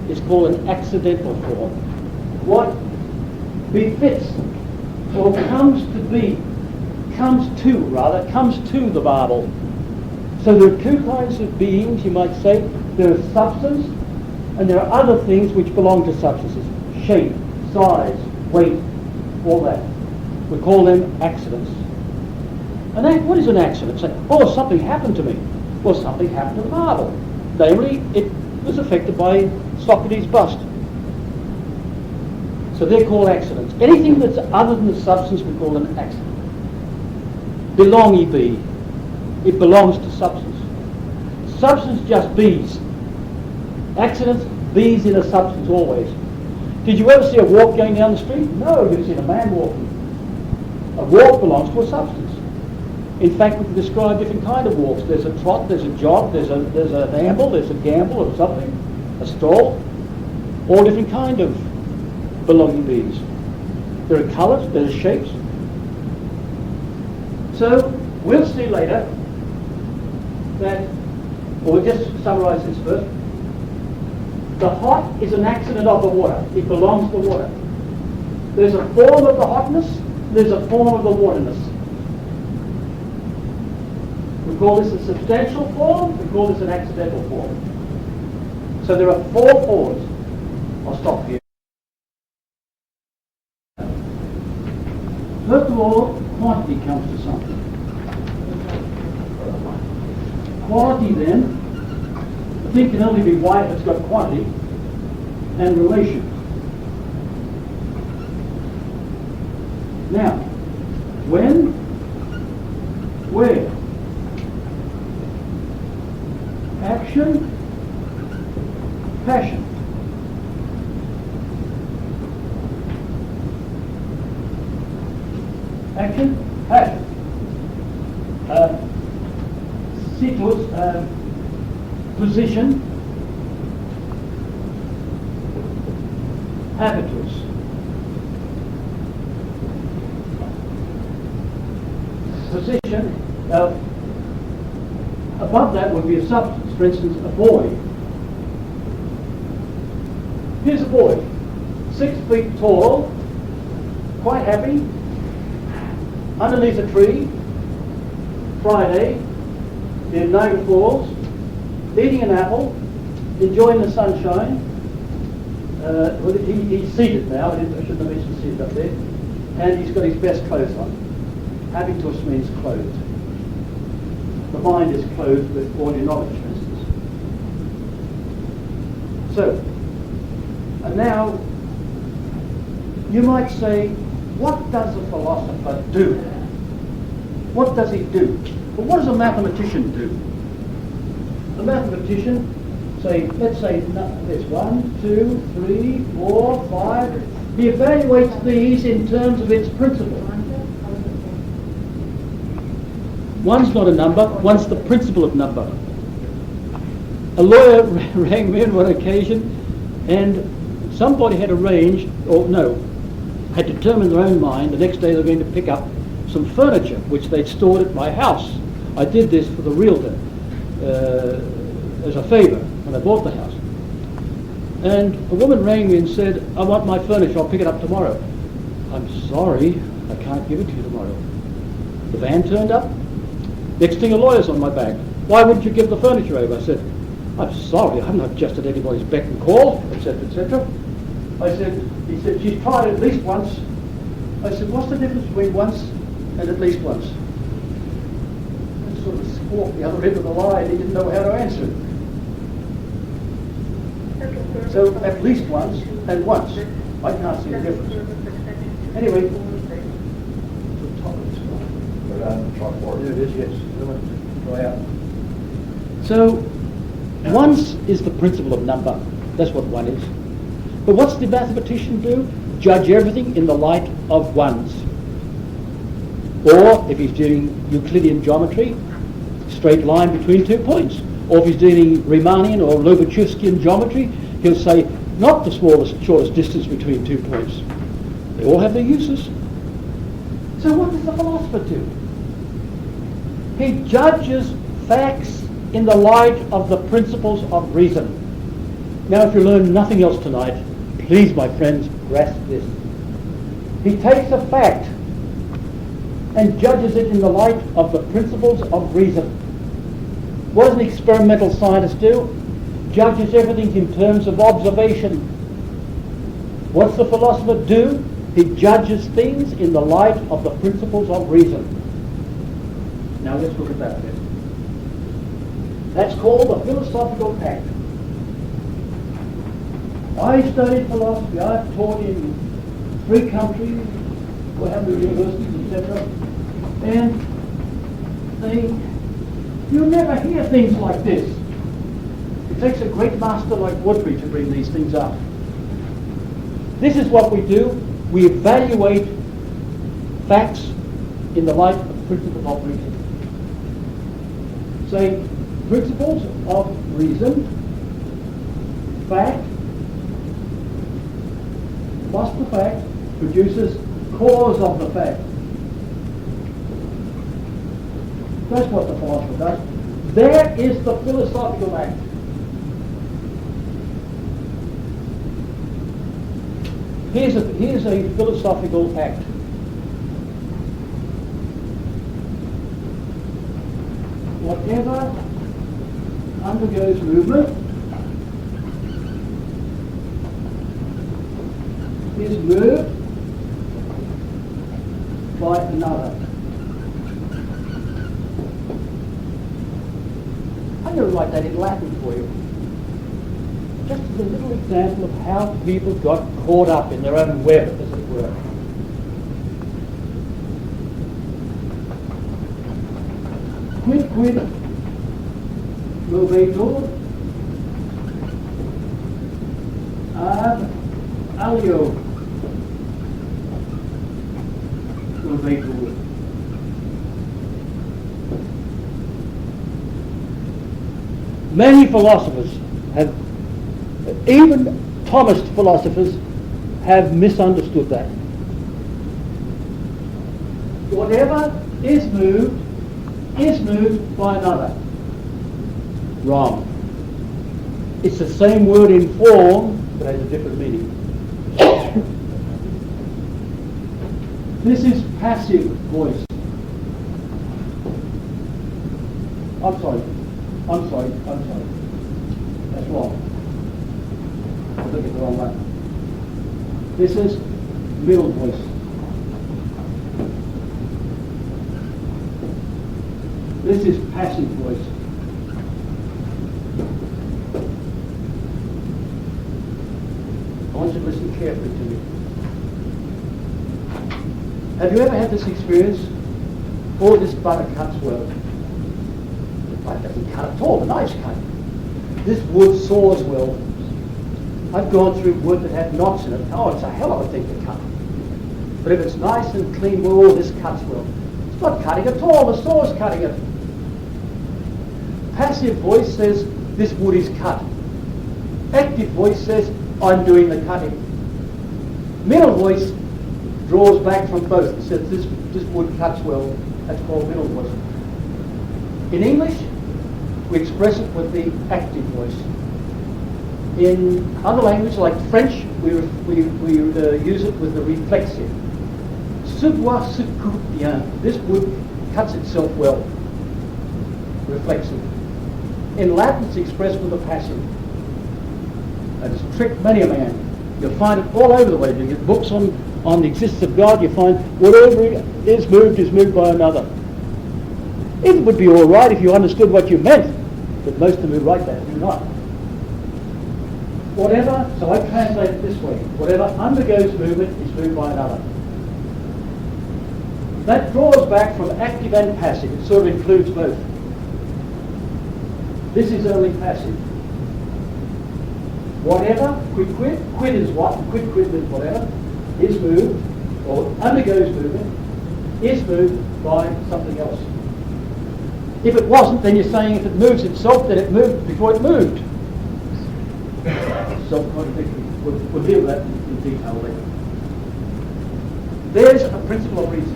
is called an accidental form. What befits or comes to the marble. So there are two kinds of beings, you might say. There is substance and there are other things which belong to substances. Shape, size, weight, all that. We call them accidents. And what is an accident? Say, oh, something happened to me. Well, something happened to the marble. Namely, it was affected by Socrates' bust. So they're called accidents. Anything that's other than the substance we call an accident. Belongy be. It belongs to substance. Substance just bees. Accidents, bees in a substance always. Did you ever see a walk going down the street? No, you've seen a man walking. A walk belongs to a substance. In fact, we can describe different kind of walks. There's a trot, there's a jog, there's an amble, there's a gamble or something, a stroll, all different kind of belonging bees. There are colours, there are shapes. So we'll see later that, or we'll just summarise this first. The hot is an accident of the water. It belongs to water. There's a form of the hotness, there's a form of the waterness. We call this a substantial form, we call this an accidental form. So there are four forms. I'll stop here. First of all, quantity comes to something. Quality then, a thing can only be white if it's got quantity and relation. Now, when, where, action, Action. Passion. Situs, position. Habitus. Position. Above that would be a substance. For instance, a boy. Here's a boy, 6 feet tall, quite happy, underneath a tree, Friday, near Niagara Falls, eating an apple, enjoying the sunshine. He's seated now, I shouldn't have mentioned seated up there, and he's got his best clothes on. Habitus means clothed. The mind is clothed with all your knowledge, for instance. So, and now, you might say, what does a philosopher do? What does he do? But what does a mathematician do? A mathematician, let's say there's 1, 2, 3, 4, 5. He evaluates these in terms of its principle. One's not a number, one's the principle of number. A lawyer rang me on one occasion, and somebody had arranged, had determined in their own mind the next day they were going to pick up some furniture which they'd stored at my house. I did this for the realtor as a favour when I bought the house. And a woman rang me and said, I want my furniture, I'll pick it up tomorrow. I'm sorry, I can't give it to you tomorrow. The van turned up. Next thing a lawyer's on my back. Why wouldn't you give the furniture over? I said, I'm sorry, I'm not just at anybody's beck and call, etc., etc. He said, she's tried it at least once. I said, what's the difference between once and at least once? I sort of squawked the other end of the line. He didn't know how to answer it. So at least once and once. I can't see the difference. Anyway, to the top of this one. Go down the chalkboard. There it is, yes. Dry out. So, once is the principle of number. That's what one is. But what's the mathematician do? Judge everything in the light of ones. Or, if he's doing Euclidean geometry, straight line between 2 points. Or if he's dealing Riemannian or Lobachevskian geometry, he'll say, not the shortest distance between 2 points. They all have their uses. So what does the philosopher do? He judges facts in the light of the principles of reason. Now, if you learn nothing else tonight, please, my friends, grasp this. He takes a fact and judges it in the light of the principles of reason. What does an experimental scientist do? Judges everything in terms of observation. What's the philosopher do? He judges things in the light of the principles of reason. Now let's look at that bit. That's called the philosophical act. I studied philosophy. I've taught in 3 countries, 400 universities, etc. And you never hear things like this. It takes a great master like Woodbury to bring these things up. This is what we do. We evaluate facts in the light of principles of reason. Say, principles of reason, fact, plus the fact produces cause of the fact. That's what the philosopher does. There is the philosophical act. Here's a philosophical act. Whatever undergoes movement is moved by another. I'm going to write that in Latin for you. Just as a little example of how people got caught up in their own web, as it were. Quid movetur ad alio will be ruled. Many philosophers have, even Thomist philosophers, have misunderstood that. Whatever is moved by another. Wrong. It's the same word in form, but has a different meaning. This is passive voice. I'm sorry. That's wrong. I took it the wrong way. This is middle voice. This is passive voice. I want you to listen carefully to me. Have you ever had this experience? Oh, this butter cuts well. The butter doesn't cut at all, the knife's cut. This wood saws well. I've gone through wood that had knots in it. Oh, it's a hell of a thing to cut. But if it's nice and clean, well, oh, this cuts well. It's not cutting at all, the saw's cutting it. Passive voice says, this wood is cut. Active voice says, I'm doing the cutting. Middle voice draws back from both and says, this wood cuts well. That's called middle voice. In English, we express it with the active voice. In other languages like French, we use it with the reflexive. Ce bois se coupe bien. This wood cuts itself well. Reflexive. In Latin, it's expressed with the passive. And it's tricked many a man. You'll find it all over the way. You get books on the existence of God, you find whatever is moved by another. It would be all right if you understood what you meant, but most of them who write that do not. Whatever, so I translate it this way, whatever undergoes movement is moved by another. That draws back from active and passive. It sort of includes both. This is only passive. Whatever, quid is what, quid is whatever, is moved, or undergoes movement, is moved by something else. If it wasn't, then you're saying if it moves itself, then it moved before it moved. Self-contradictory. We'll deal with that in detail later. There's a principle of reason.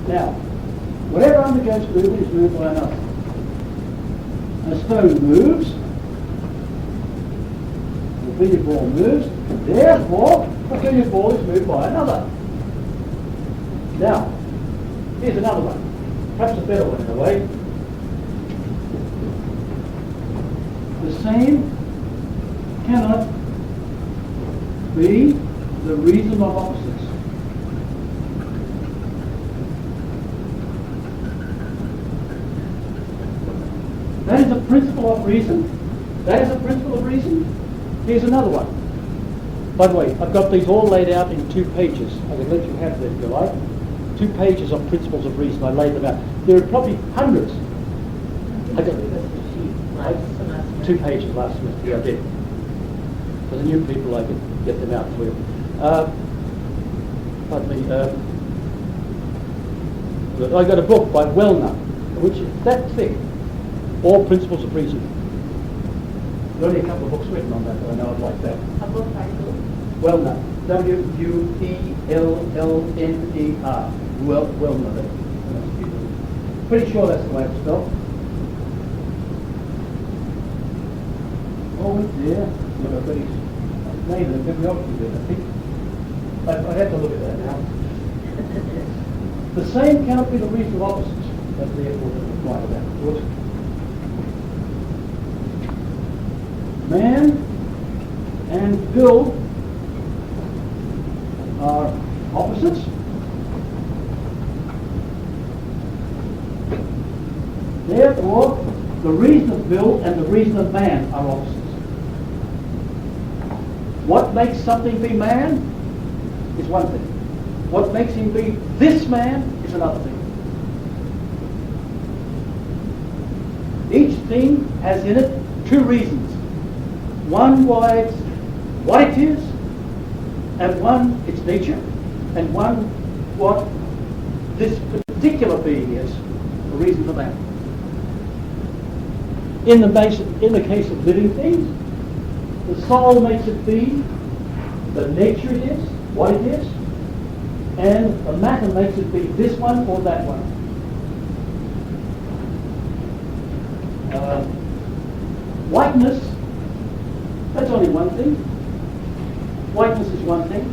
Now, whatever undergoes movement is moved by another. A stone moves, the billiard ball moves, therefore the billiard ball is moved by another. Now, here's another one, perhaps a better one in a way. The same cannot be the reason of opposites. That is a principle of reason. Here's another one. By the way, I've got these all laid out in 2 pages. I can let you have them if you like. 2 pages of principles of reason. I laid them out. There are probably hundreds. I got 2 pages last semester. Yeah, I did. For the new people, I could get them out for you. Pardon me. I got a book by Wellner, which is that thick. All principles of reason. There are only a couple of books written on that, but I know I'd like that. A book by who? Wellner. W-U-E-L-L-N-E-R. Wellner. Pretty sure that's the way it's spelled. Oh, dear. Look, I've got his name and bibliography there, I think. I'd have to look at that now. The same cannot be the reason of opposites. That's therefore the point of that, of course. Man and Bill are opposites. Therefore, the reason of Bill and the reason of man are opposites. What makes something be man is one thing. What makes him be this man is another thing. Each thing has in it 2 reasons. One why it's what it is, and one its nature, and one what this particular being is, a reason for that. In the case of living things, the soul makes it be, the nature it is, what it is, and the matter makes it be this one or that one. Whiteness, that's only one thing. Whiteness is one thing.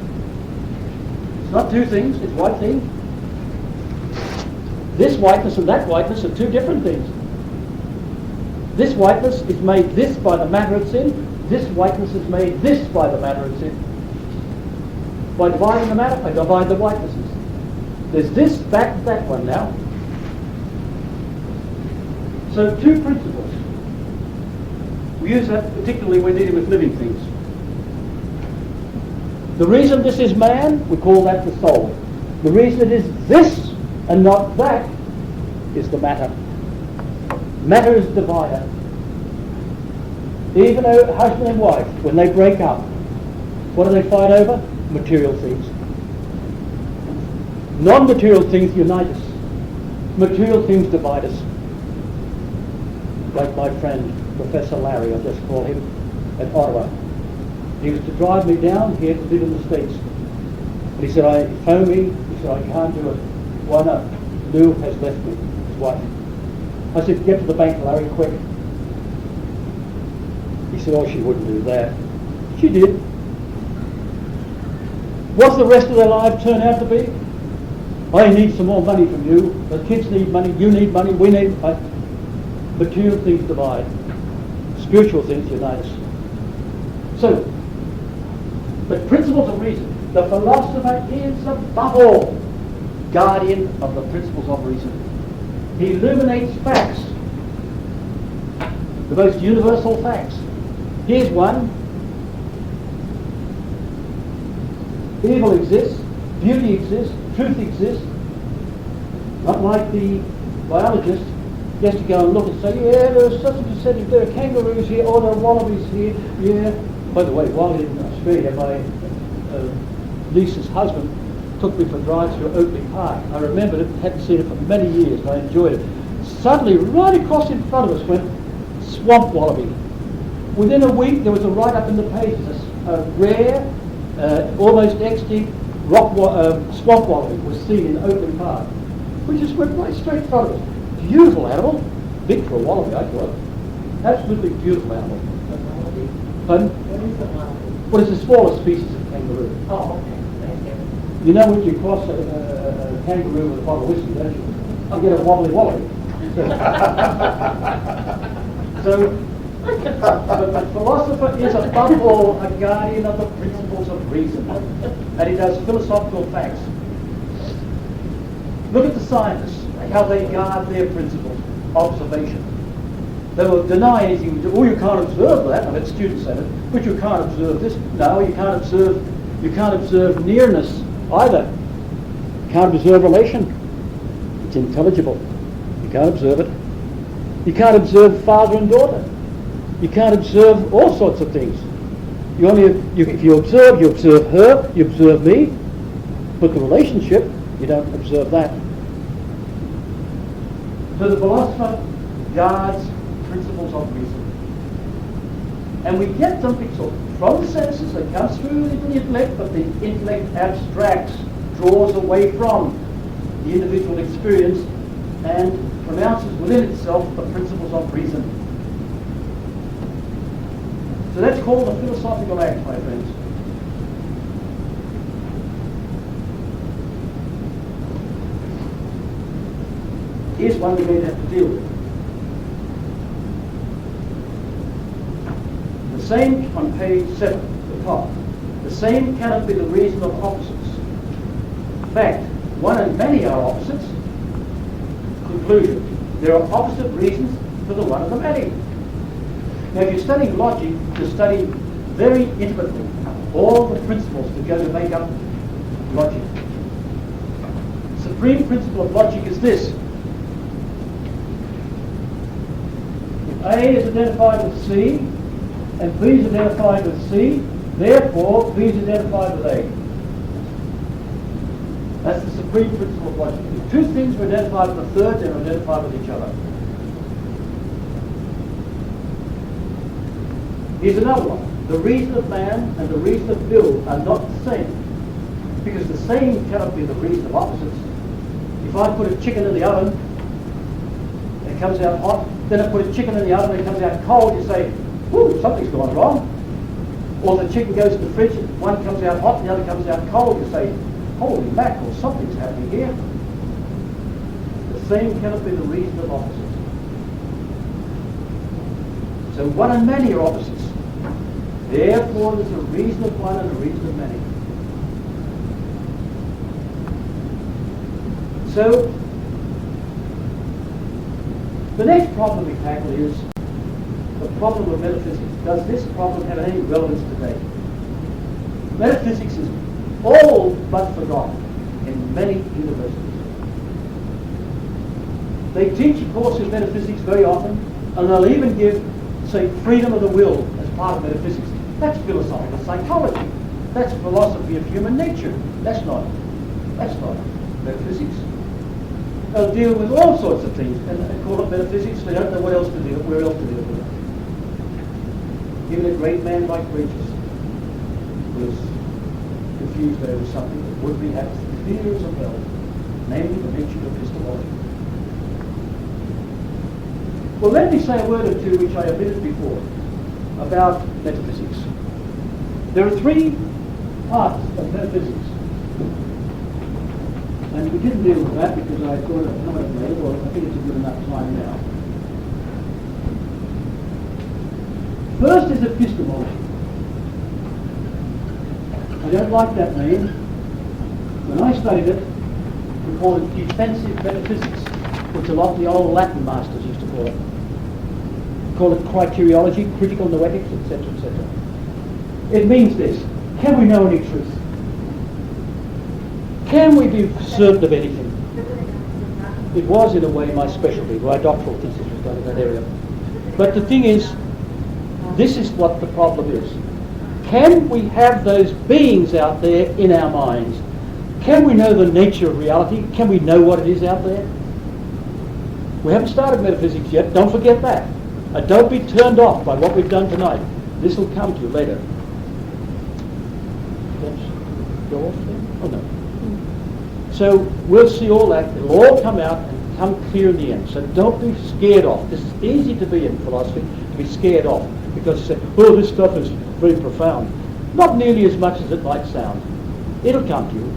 It's not two things, it's one thing. This whiteness and that whiteness are two different things. This whiteness is made this by the matter it's in. This whiteness is made this by the matter it's in. By dividing the matter, I divide the whitenesses. There's this, that one now. So two principles. We use that particularly when dealing with living things. The reason this is man, we call that the soul. The reason it is this and not that is the matter. Matter is the divider. Even though husband and wife, when they break up, what do they fight over? Material things. Non-material things unite us. Material things divide us. Like my friend, Professor Larry, I'll just call him, at Ottawa. He was to drive me down here to live in the States. And he said, he phoned me, he said, I can't do it. Why not? Lou has left me, his wife. I said, get to the bank, Larry, quick. He said, oh, she wouldn't do that. She did. What's the rest of their lives turn out to be? I need some more money from you. The kids need money, you need money, we need... Material things divide. Spiritual things unite us. So, but principles of reason. The philosopher is above all guardian of the principles of reason. He illuminates facts, the most universal facts. Here's one. Evil exists, beauty exists, truth exists. Not like the biologist. He has to go and look and say, yeah, there's such a percentage, there are kangaroos here, or there are wallabies here, yeah. By the way, while in Australia, my niece's husband took me for drives through Oakley Park. I remembered it, hadn't seen it for many years, and I enjoyed it. Suddenly, right across in front of us went swamp wallaby. Within a week, there was a write-up in the pages, a rare, almost extinct swamp wallaby was seen in Oakley Park. We just went right straight in front of us. Beautiful animal, big for a wallaby, I thought. Absolutely beautiful animal. Pardon? What is the smallest species of kangaroo? Oh, okay. Thank you. You know when you cross a kangaroo with a bottle of whiskey, don't you? You get a wobbly wallaby. So, but the philosopher is above all a guardian of the principles of reason, and he does philosophical facts. Look at the scientists, how they guard their principles. Observation. They will deny anything. Oh, you can't observe that. I've had students say it, but you can't observe this. No, you can't observe nearness either. You can't observe relation. It's intelligible. You can't observe it. You can't observe father and daughter. You can't observe all sorts of things. If you observe her, you observe me, but the relationship, you don't observe that. So the philosopher guards principles of reason. And we get them because from the senses, they come through the intellect, but the intellect abstracts, draws away from the individual experience and pronounces within itself the principles of reason. So that's called a philosophical act, my friends. Here's one we're going to have to deal with. The same on page 7, the top. The same cannot be the reason of opposites. In fact, one and many are opposites. Conclusion. There are opposite reasons for the one and the many. Now, if you're studying logic, you're studying very intimately all the principles that go to make up logic. The supreme principle of logic is this. If A is identified with C, and B is identified with C, therefore B is identified with A. That's the supreme principle of logic. If two things are identified with a third, they're identified with each other. Here's another one. The reason of man and the reason of Bill are not the same. Because the same cannot be the reason of opposites. If I put a chicken in the oven, and it comes out hot, then I put a chicken in the oven and it comes out cold, you say, whoo, something's gone wrong. Or the chicken goes in the fridge, one comes out hot and the other comes out cold, you say, holy mackerel, something's happening here. The same cannot be the reason of opposites. So one and many are opposites. Therefore, there's a reason of one and a reason of many. So, the next problem we tackle is the problem of metaphysics. Does this problem have any relevance today? Metaphysics is all but forgotten in many universities. They teach a course in metaphysics very often, and they'll even give, say, freedom of the will as part of metaphysics. That's philosophical psychology. That's philosophy of human nature. That's not metaphysics. They'll deal with all sorts of things and call it metaphysics. They don't know where else to deal with it. Even a great man like Regis was confused over something that would be having fears of hell, namely the nature of Epistemology. Well, let me say a word or two which I omitted before about metaphysics. There are three parts of metaphysics. And we didn't deal with that because I thought it would come up later, or I think it's a good enough time now. First is epistemology. I don't like that name. When I studied it, we called it defensive metaphysics, which a lot of the old Latin masters used to call it. We call it criteriology, critical noetics, etc., etc. It means this: can we know any truth? Can we be certain of anything? It was, in a way, my specialty. My doctoral thesis was done in that area. But the thing is, this is what the problem is. Can we have those beings out there in our minds? Can we know the nature of reality? Can we know what it is out there? We haven't started metaphysics yet. Don't forget that. And don't be turned off by what we've done tonight. This will come to you later. Let's go off there. Oh, no. So we'll see all that. It'll all come out and come clear in the end. So don't be scared off. This is easy to be in philosophy, to be scared off. Because you say, oh, this stuff is very profound. Not nearly as much as it might sound. It'll come to you.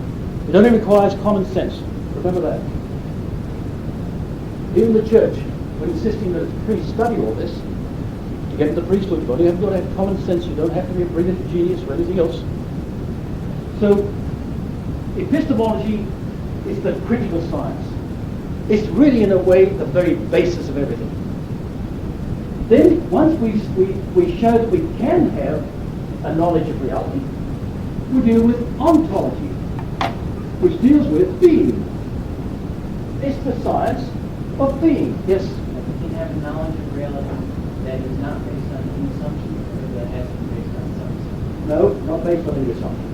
It only requires common sense. Remember that. Even the church, when insisting that it's free to study all this, to get into the priesthood, you've got to have common sense. You don't have to be a brilliant genius or anything else. So, epistemology is the critical science. It's really, in a way, the very basis of everything. Then, once we show that we can have a knowledge of reality, we deal with ontology, which deals with being. It's the science of being. Yes? We can have a knowledge of reality that is not based on any assumption, or that has to be based on some assumption. No, not based on any assumption.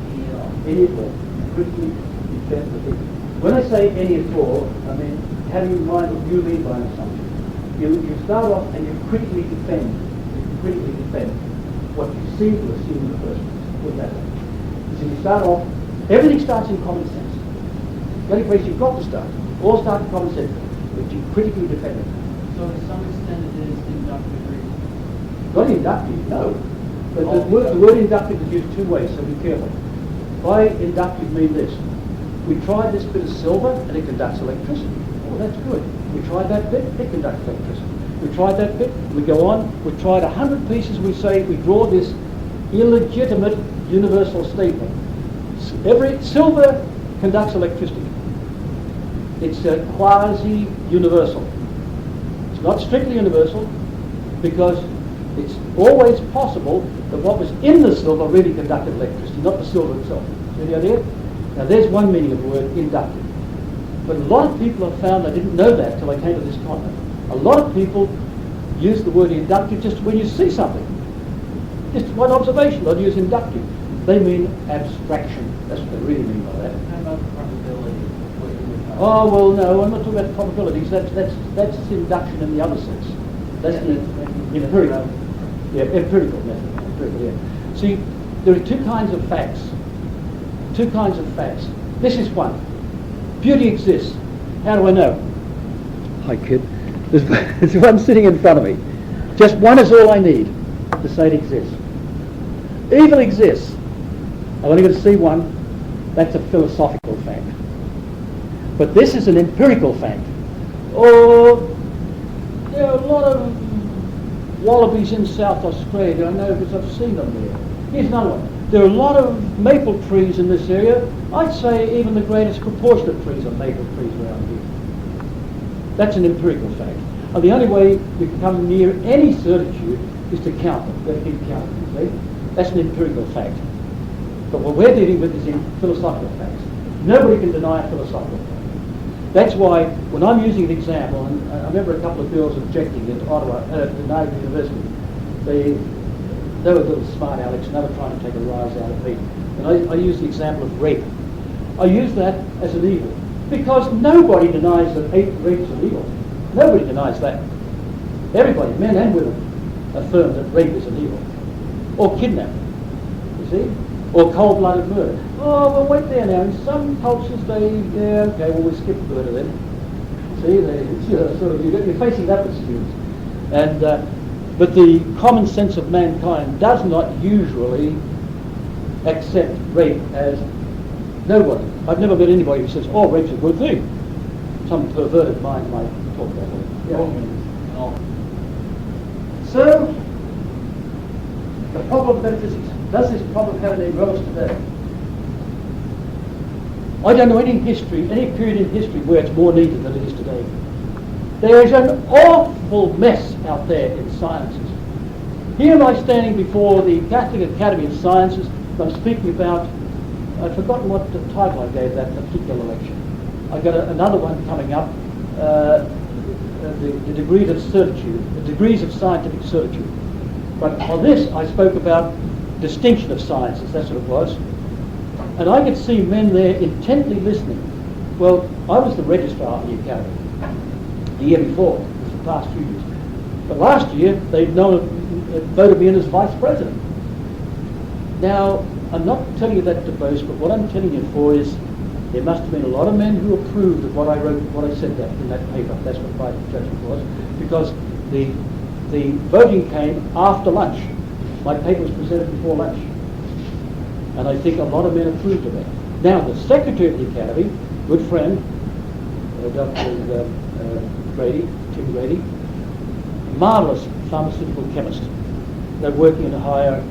Any at all. Any at all. Critically defend the thing. When I say any at all, I mean having in mind what you mean by an assumption. You start off and you critically defend what you seem to assume in the first place. Put that way. So you start off, everything starts in common sense. The only place you've got to start. All start in common sense, but you critically defend it. So to some extent it is inductive reasoning. Not inductive, no. But the word inductive is used two ways, so be careful. By inductive mean this. We tried this bit of silver and it conducts electricity. Oh, that's good. We tried that bit, it conducts electricity. We tried that bit, we go on, we tried 100 pieces, we say, we draw this illegitimate universal statement. Every silver conducts electricity. It's a quasi-universal. It's not strictly universal because it's always possible that what was in the silver really conducted electricity, not the silver itself. See the idea? Now there's one meaning of the word inductive. But a lot of people have found they didn't know that till they came to this continent. A lot of people use the word inductive just when you see something. Just one observation, they'll use inductive. They mean abstraction. That's what they really mean by that. How about the probability? Oh, well, no, I'm not talking about probabilities. That's induction in the other sense. That's the empirical. Yeah, empirical method. Empirical, yeah. See, there are two kinds of facts. Two kinds of facts. This is one. Beauty exists. How do I know? Hi, kid. There's one sitting in front of me. Just one is all I need to say it exists. Evil exists. I've only got to see one. That's a philosophical fact. But this is an empirical fact. Or there are a lot of wallabies in South Australia. I know because I've seen them there. Here's another one. There are a lot of maple trees in this area. I'd say even the greatest proportion of trees are maple trees around here. That's an empirical fact. And the only way you can come near any certitude is to count them. They've been counted, you see? That's an empirical fact. But what we're dealing with is in philosophical facts. Nobody can deny a philosophical fact. That's why, when I'm using an example, and I remember a couple of girls objecting at Ottawa, at Nairobi University, they were a little smart Alex, and they were trying to take a rise out of me. And I used the example of rape. I use that as an evil, because nobody denies that rape is illegal. Nobody denies that. Everybody, men and women, affirm that rape is illegal. Or kidnapping, you see? Or cold-blooded murder. Oh, well, wait there now. In some cultures, okay, well, we skip murder then. See, you're facing that with students. And, but the common sense of mankind does not usually accept rape as nobody. I've never met anybody who says, oh, rape's a good thing. Some perverted mind might talk that way. Yeah. So, the problem of metaphysics. Does this problem have any relevance today? I don't know any history, any period in history where it's more needed than it is today. There is an awful mess out there in sciences. Here am I standing before the Catholic Academy of Sciences. I'm speaking about, I've forgotten what the title I gave that particular lecture. I've got another one coming up, the degrees of certitude, the degrees of scientific certitude. But on this I spoke about distinction of sciences, that's what it was. And I could see men there intently listening. Well, I was the registrar of the Academy the year before, it was the past few years. But last year, they'd voted me in as vice president. Now, I'm not telling you that to boast, but what I'm telling you for is there must have been a lot of men who approved of what I wrote, what I said that in that paper. That's what my judgment was, because the voting came after lunch. My paper was presented before lunch. And I think a lot of men approved of it. Now, the secretary of the Academy, good friend, Dr. Grady, Tim Grady, marvellous pharmaceutical chemist. They're working in higher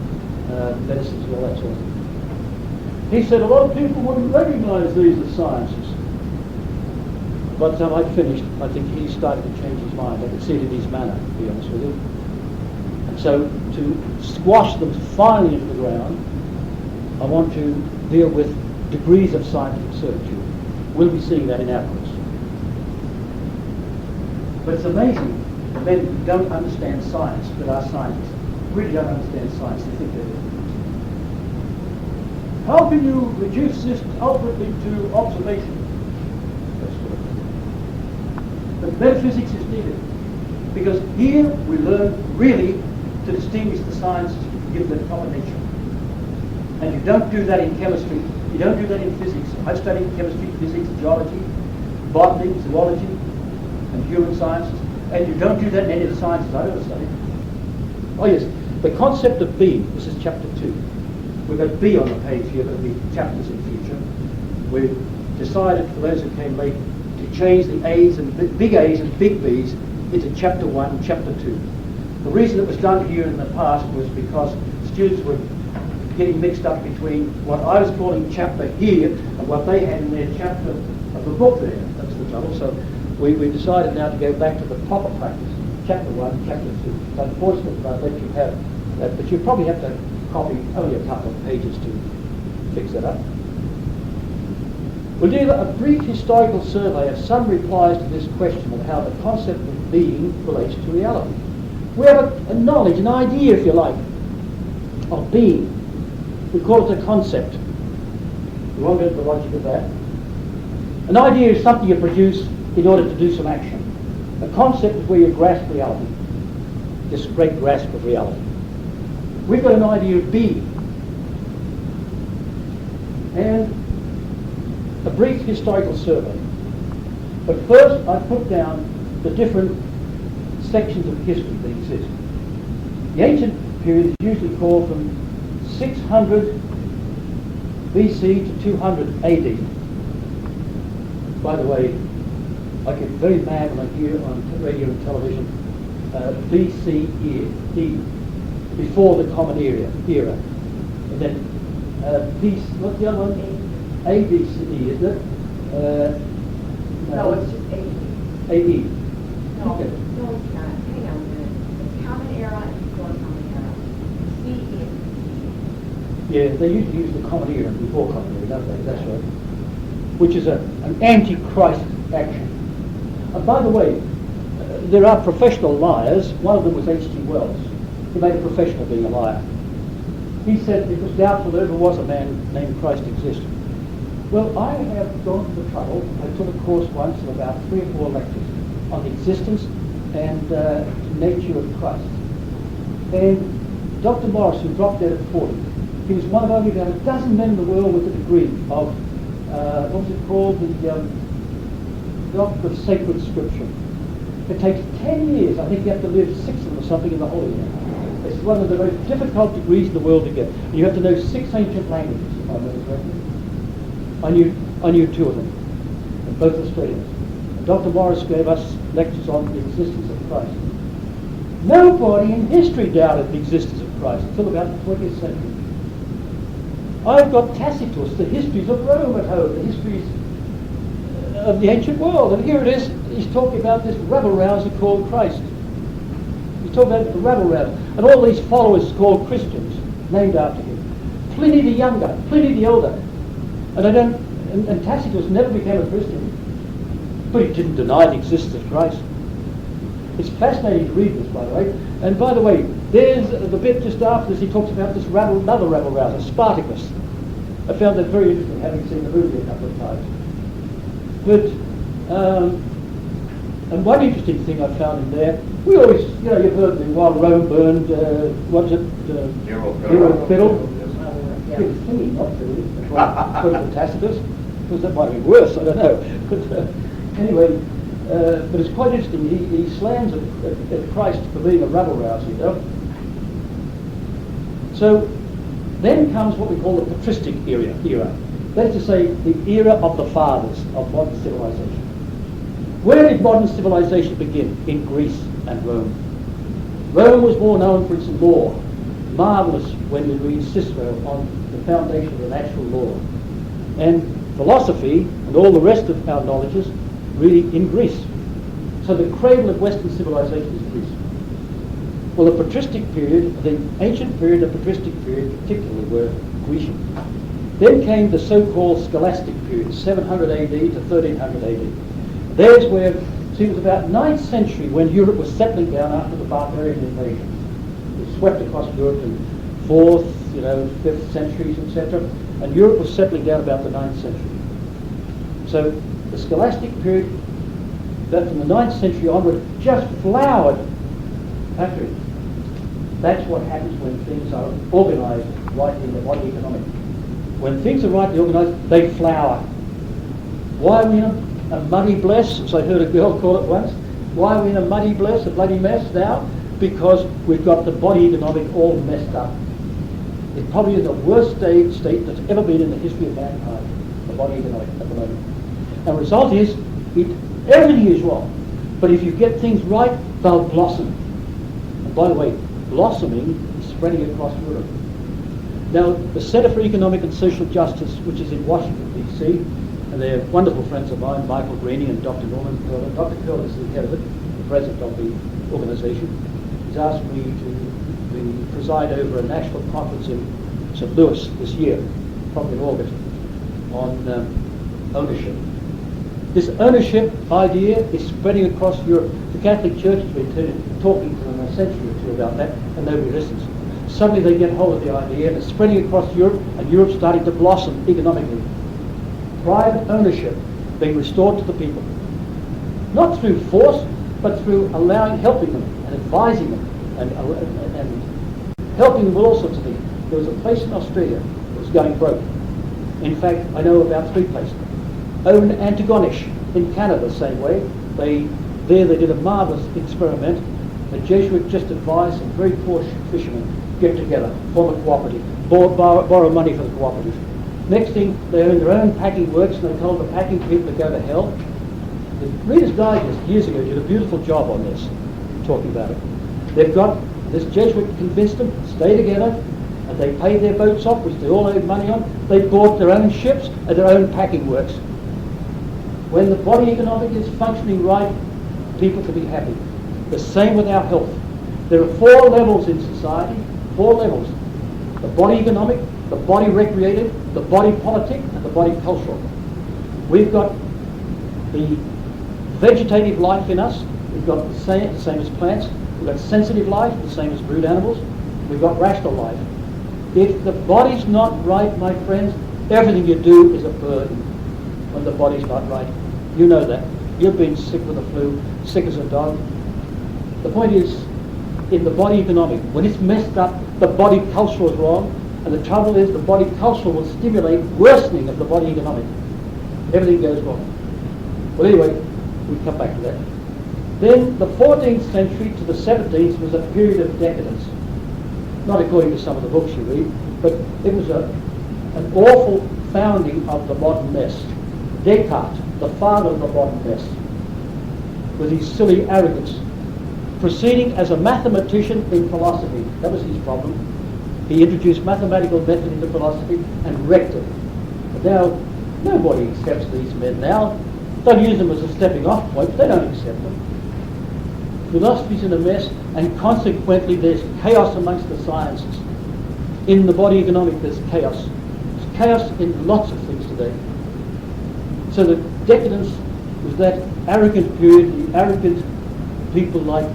medicines and all that sort of thing. He said a lot of people wouldn't recognise these as sciences. By the time I'd finished, I think he started to change his mind. I could see it in his manner, to be honest with you. And so, to squash them finally into the ground, I want to deal with degrees of scientific certitude. We'll be seeing that in our course. But it's amazing, men who don't understand science, that are scientists, really don't understand science, they think they do. How can you reduce this ultimately to observation? But metaphysics is needed, because here we learn really to distinguish the sciences, to give them proper nature. And you don't do that in chemistry, you don't do that in physics. I've studied chemistry, physics, geology, botany, zoology, and human sciences, and you don't do that in any of the sciences I've ever studied. Oh yes, the concept of being, this is chapter 2. We've got B on the page here, but there'll be chapters in future. We've decided, for those who came late, to change the A's and big A's and big B's into chapter 1, chapter 2. The reason it was done here in the past was because students were getting mixed up between what I was calling chapter here and what they had in their chapter of the book there. That's the trouble. So we decided now to go back to the proper practice, chapter 1, chapter 2. It's unfortunate that I'll let you have that, but you probably have to copy only a couple of pages to fix that up. We'll do a brief historical survey of some replies to this question of how the concept of being relates to reality. We have a knowledge, an idea, if you like, of being. We call it a concept. We won't get into the logic of that. An idea is something you produce in order to do some action. A concept is where you grasp reality, this great grasp of reality. We've got an idea of being. And a brief historical survey. But first I put down the different sections of history that exist. The ancient period is usually called from 600 BC to 200 AD. By the way, I get very mad when I hear on radio and television BCE, before the Common Era. And then what's the other one? ABCE, isn't it? No, it's just AE. AE. No, Okay. no, it's not. Hang on a minute. It's Common Era and before Common Era. CE. Yeah, they usually use the Common Era before Common Era, don't they? That's right. Which is an anti-Christ action. And by the way, there are professional liars. One of them was H.G. Wells. He made a profession of being a liar. He said it was doubtful there ever was a man named Christ existed. Well, I have gone to the trouble. I took a course once of about 3 or 4 lectures on the existence and nature of Christ. And Dr. Morris, who dropped dead at 40, he was one of only about a dozen men in the world with a degree of, what was it called, the Doctor of Sacred Scripture. It takes 10 years. I think you have to live 6 of them or something in the Holy Land. It's one of the most difficult degrees in the world to get. And you have to know 6 ancient languages, if I remember correctly. I knew 2 of them, and both Australians. And Dr. Morris gave us lectures on the existence of Christ. Nobody in history doubted the existence of Christ until about the 20th century. I've got Tacitus, the histories of Rome at home, the histories of the ancient world, and here it is, he's talking about this rabble-rouser called Christ. He's talking about the rabble-rouser, and all these followers called Christians, named after him. Pliny the Younger, Pliny the Elder. And Tacitus never became a Christian, but he didn't deny the existence of Christ. It's fascinating to read this, by the way. And by the way, there's the bit just after this, he talks about this another rabble-rouser, Spartacus. I found that very interesting, having seen the movie a couple of times. But, and one interesting thing I found in there, we always, you've heard the while Rome burned, what is it? Nero Fiddle. Yeah. It was thinking, not Fiddle, according to Tacitus, because that might be worse, I don't know. But anyway, but it's quite interesting, he slams at Christ for being a rabble-rouser, So, then comes what we call the patristic era. That is to say, the era of the fathers of modern civilization. Where did modern civilization begin? In Greece and Rome. Rome was more known for its law. Marvellous when you read Cicero on the foundation of the natural law. And philosophy and all the rest of our knowledges really in Greece. So the cradle of Western civilization is Greece. Well, the patristic period, the ancient period, the patristic period particularly were Grecian. Then came the so-called scholastic period, 700 AD to 1300 AD. There's where, see, it was about 9th century when Europe was settling down after the barbarian invasion. It swept across Europe in 4th, 5th centuries, etc. And Europe was settling down about the 9th century. So the scholastic period, that from the 9th century onward, just flowered after it. That's what happens when things are organised rightly in the body economic. When things are rightly organised, they flower. Why are we in a muddy bless, as I heard a girl call it once? Why are we in a muddy bless, a bloody mess now? Because we've got the body economic all messed up. It probably is the worst state that's ever been in the history of mankind, the body economic at the moment. And the result is, everything is wrong. But if you get things right, they'll blossom. And by the way, blossoming is spreading across Europe. Now, the Centre for Economic and Social Justice, which is in Washington, D.C., and they're wonderful friends of mine, Michael Greening and Dr. Norman Curler. Dr. Curler is the head of it, the president of the organisation. He's asked me to preside over a national conference in St. Louis this year, probably in August, on ownership. This ownership idea is spreading across Europe. The Catholic Church has been talking for a century or 2 about that, and nobody listens. Suddenly they get hold of the idea, and it's spreading across Europe, and Europe's starting to blossom economically. Private ownership being restored to the people. Not through force, but through helping them and advising them and helping them with all sorts of things. There was a place in Australia that was going broke. In fact, I know about 3 places. Over in Antigonish in Canada, the same way. They did a marvellous experiment. The Jesuit just advised some very poor fishermen get together, form a cooperative, borrow money for the cooperative. Next thing, they own their own packing works, and they told the packing people to go to hell. The Reader's Digest years ago did a beautiful job on this, talking about it. They've got, this Jesuit convinced them to stay together, and they paid their boats off, which they all owed money on. They bought their own ships and their own packing works. When the body economic is functioning right, people can be happy. The same with our health. There are 4 levels in society, 4 levels. The body economic, the body recreated, the body politic, and the body cultural. We've got the vegetative life in us. We've got the same as plants. We've got sensitive life, the same as brute animals. We've got rational life. If the body's not right, my friends, everything you do is a burden when the body's not right. You know that. You've been sick with the flu, sick as a dog. The point is, in the body economic, when it's messed up, the body cultural is wrong, and the trouble is the body cultural will stimulate worsening of the body economic. Everything goes wrong. Well, anyway, we come back to that. Then the 14th century to the 17th was a period of decadence. Not according to some of the books you read, but it was an awful founding of the modern mess. Descartes, the father of the modern mess, with his silly arrogance, proceeding as a mathematician in philosophy. That was his problem. He introduced mathematical method into philosophy and wrecked it. But now, nobody accepts these men now. They'll use them as a stepping off point, but they don't accept them. Philosophy's in a mess, and consequently there's chaos amongst the sciences. In the body economic, there's chaos. There's chaos in lots of things today. So the decadence was that arrogant period, the arrogant people like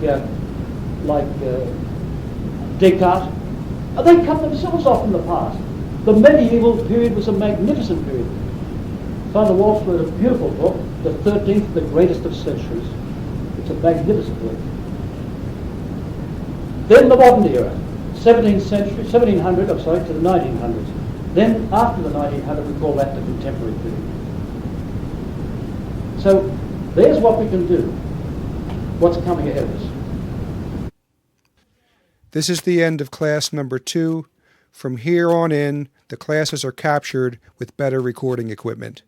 Descartes. They cut themselves off in the past. The medieval period was a magnificent period. Father Walsh wrote a beautiful book, The 13th, the Greatest of Centuries. It's a magnificent work. Then the modern era, 1700 to the 1900s. Then after the 1900s, we call that the contemporary period. So there's what we can do. What's coming ahead of us. This is the end of class number 2. From here on in, the classes are captured with better recording equipment.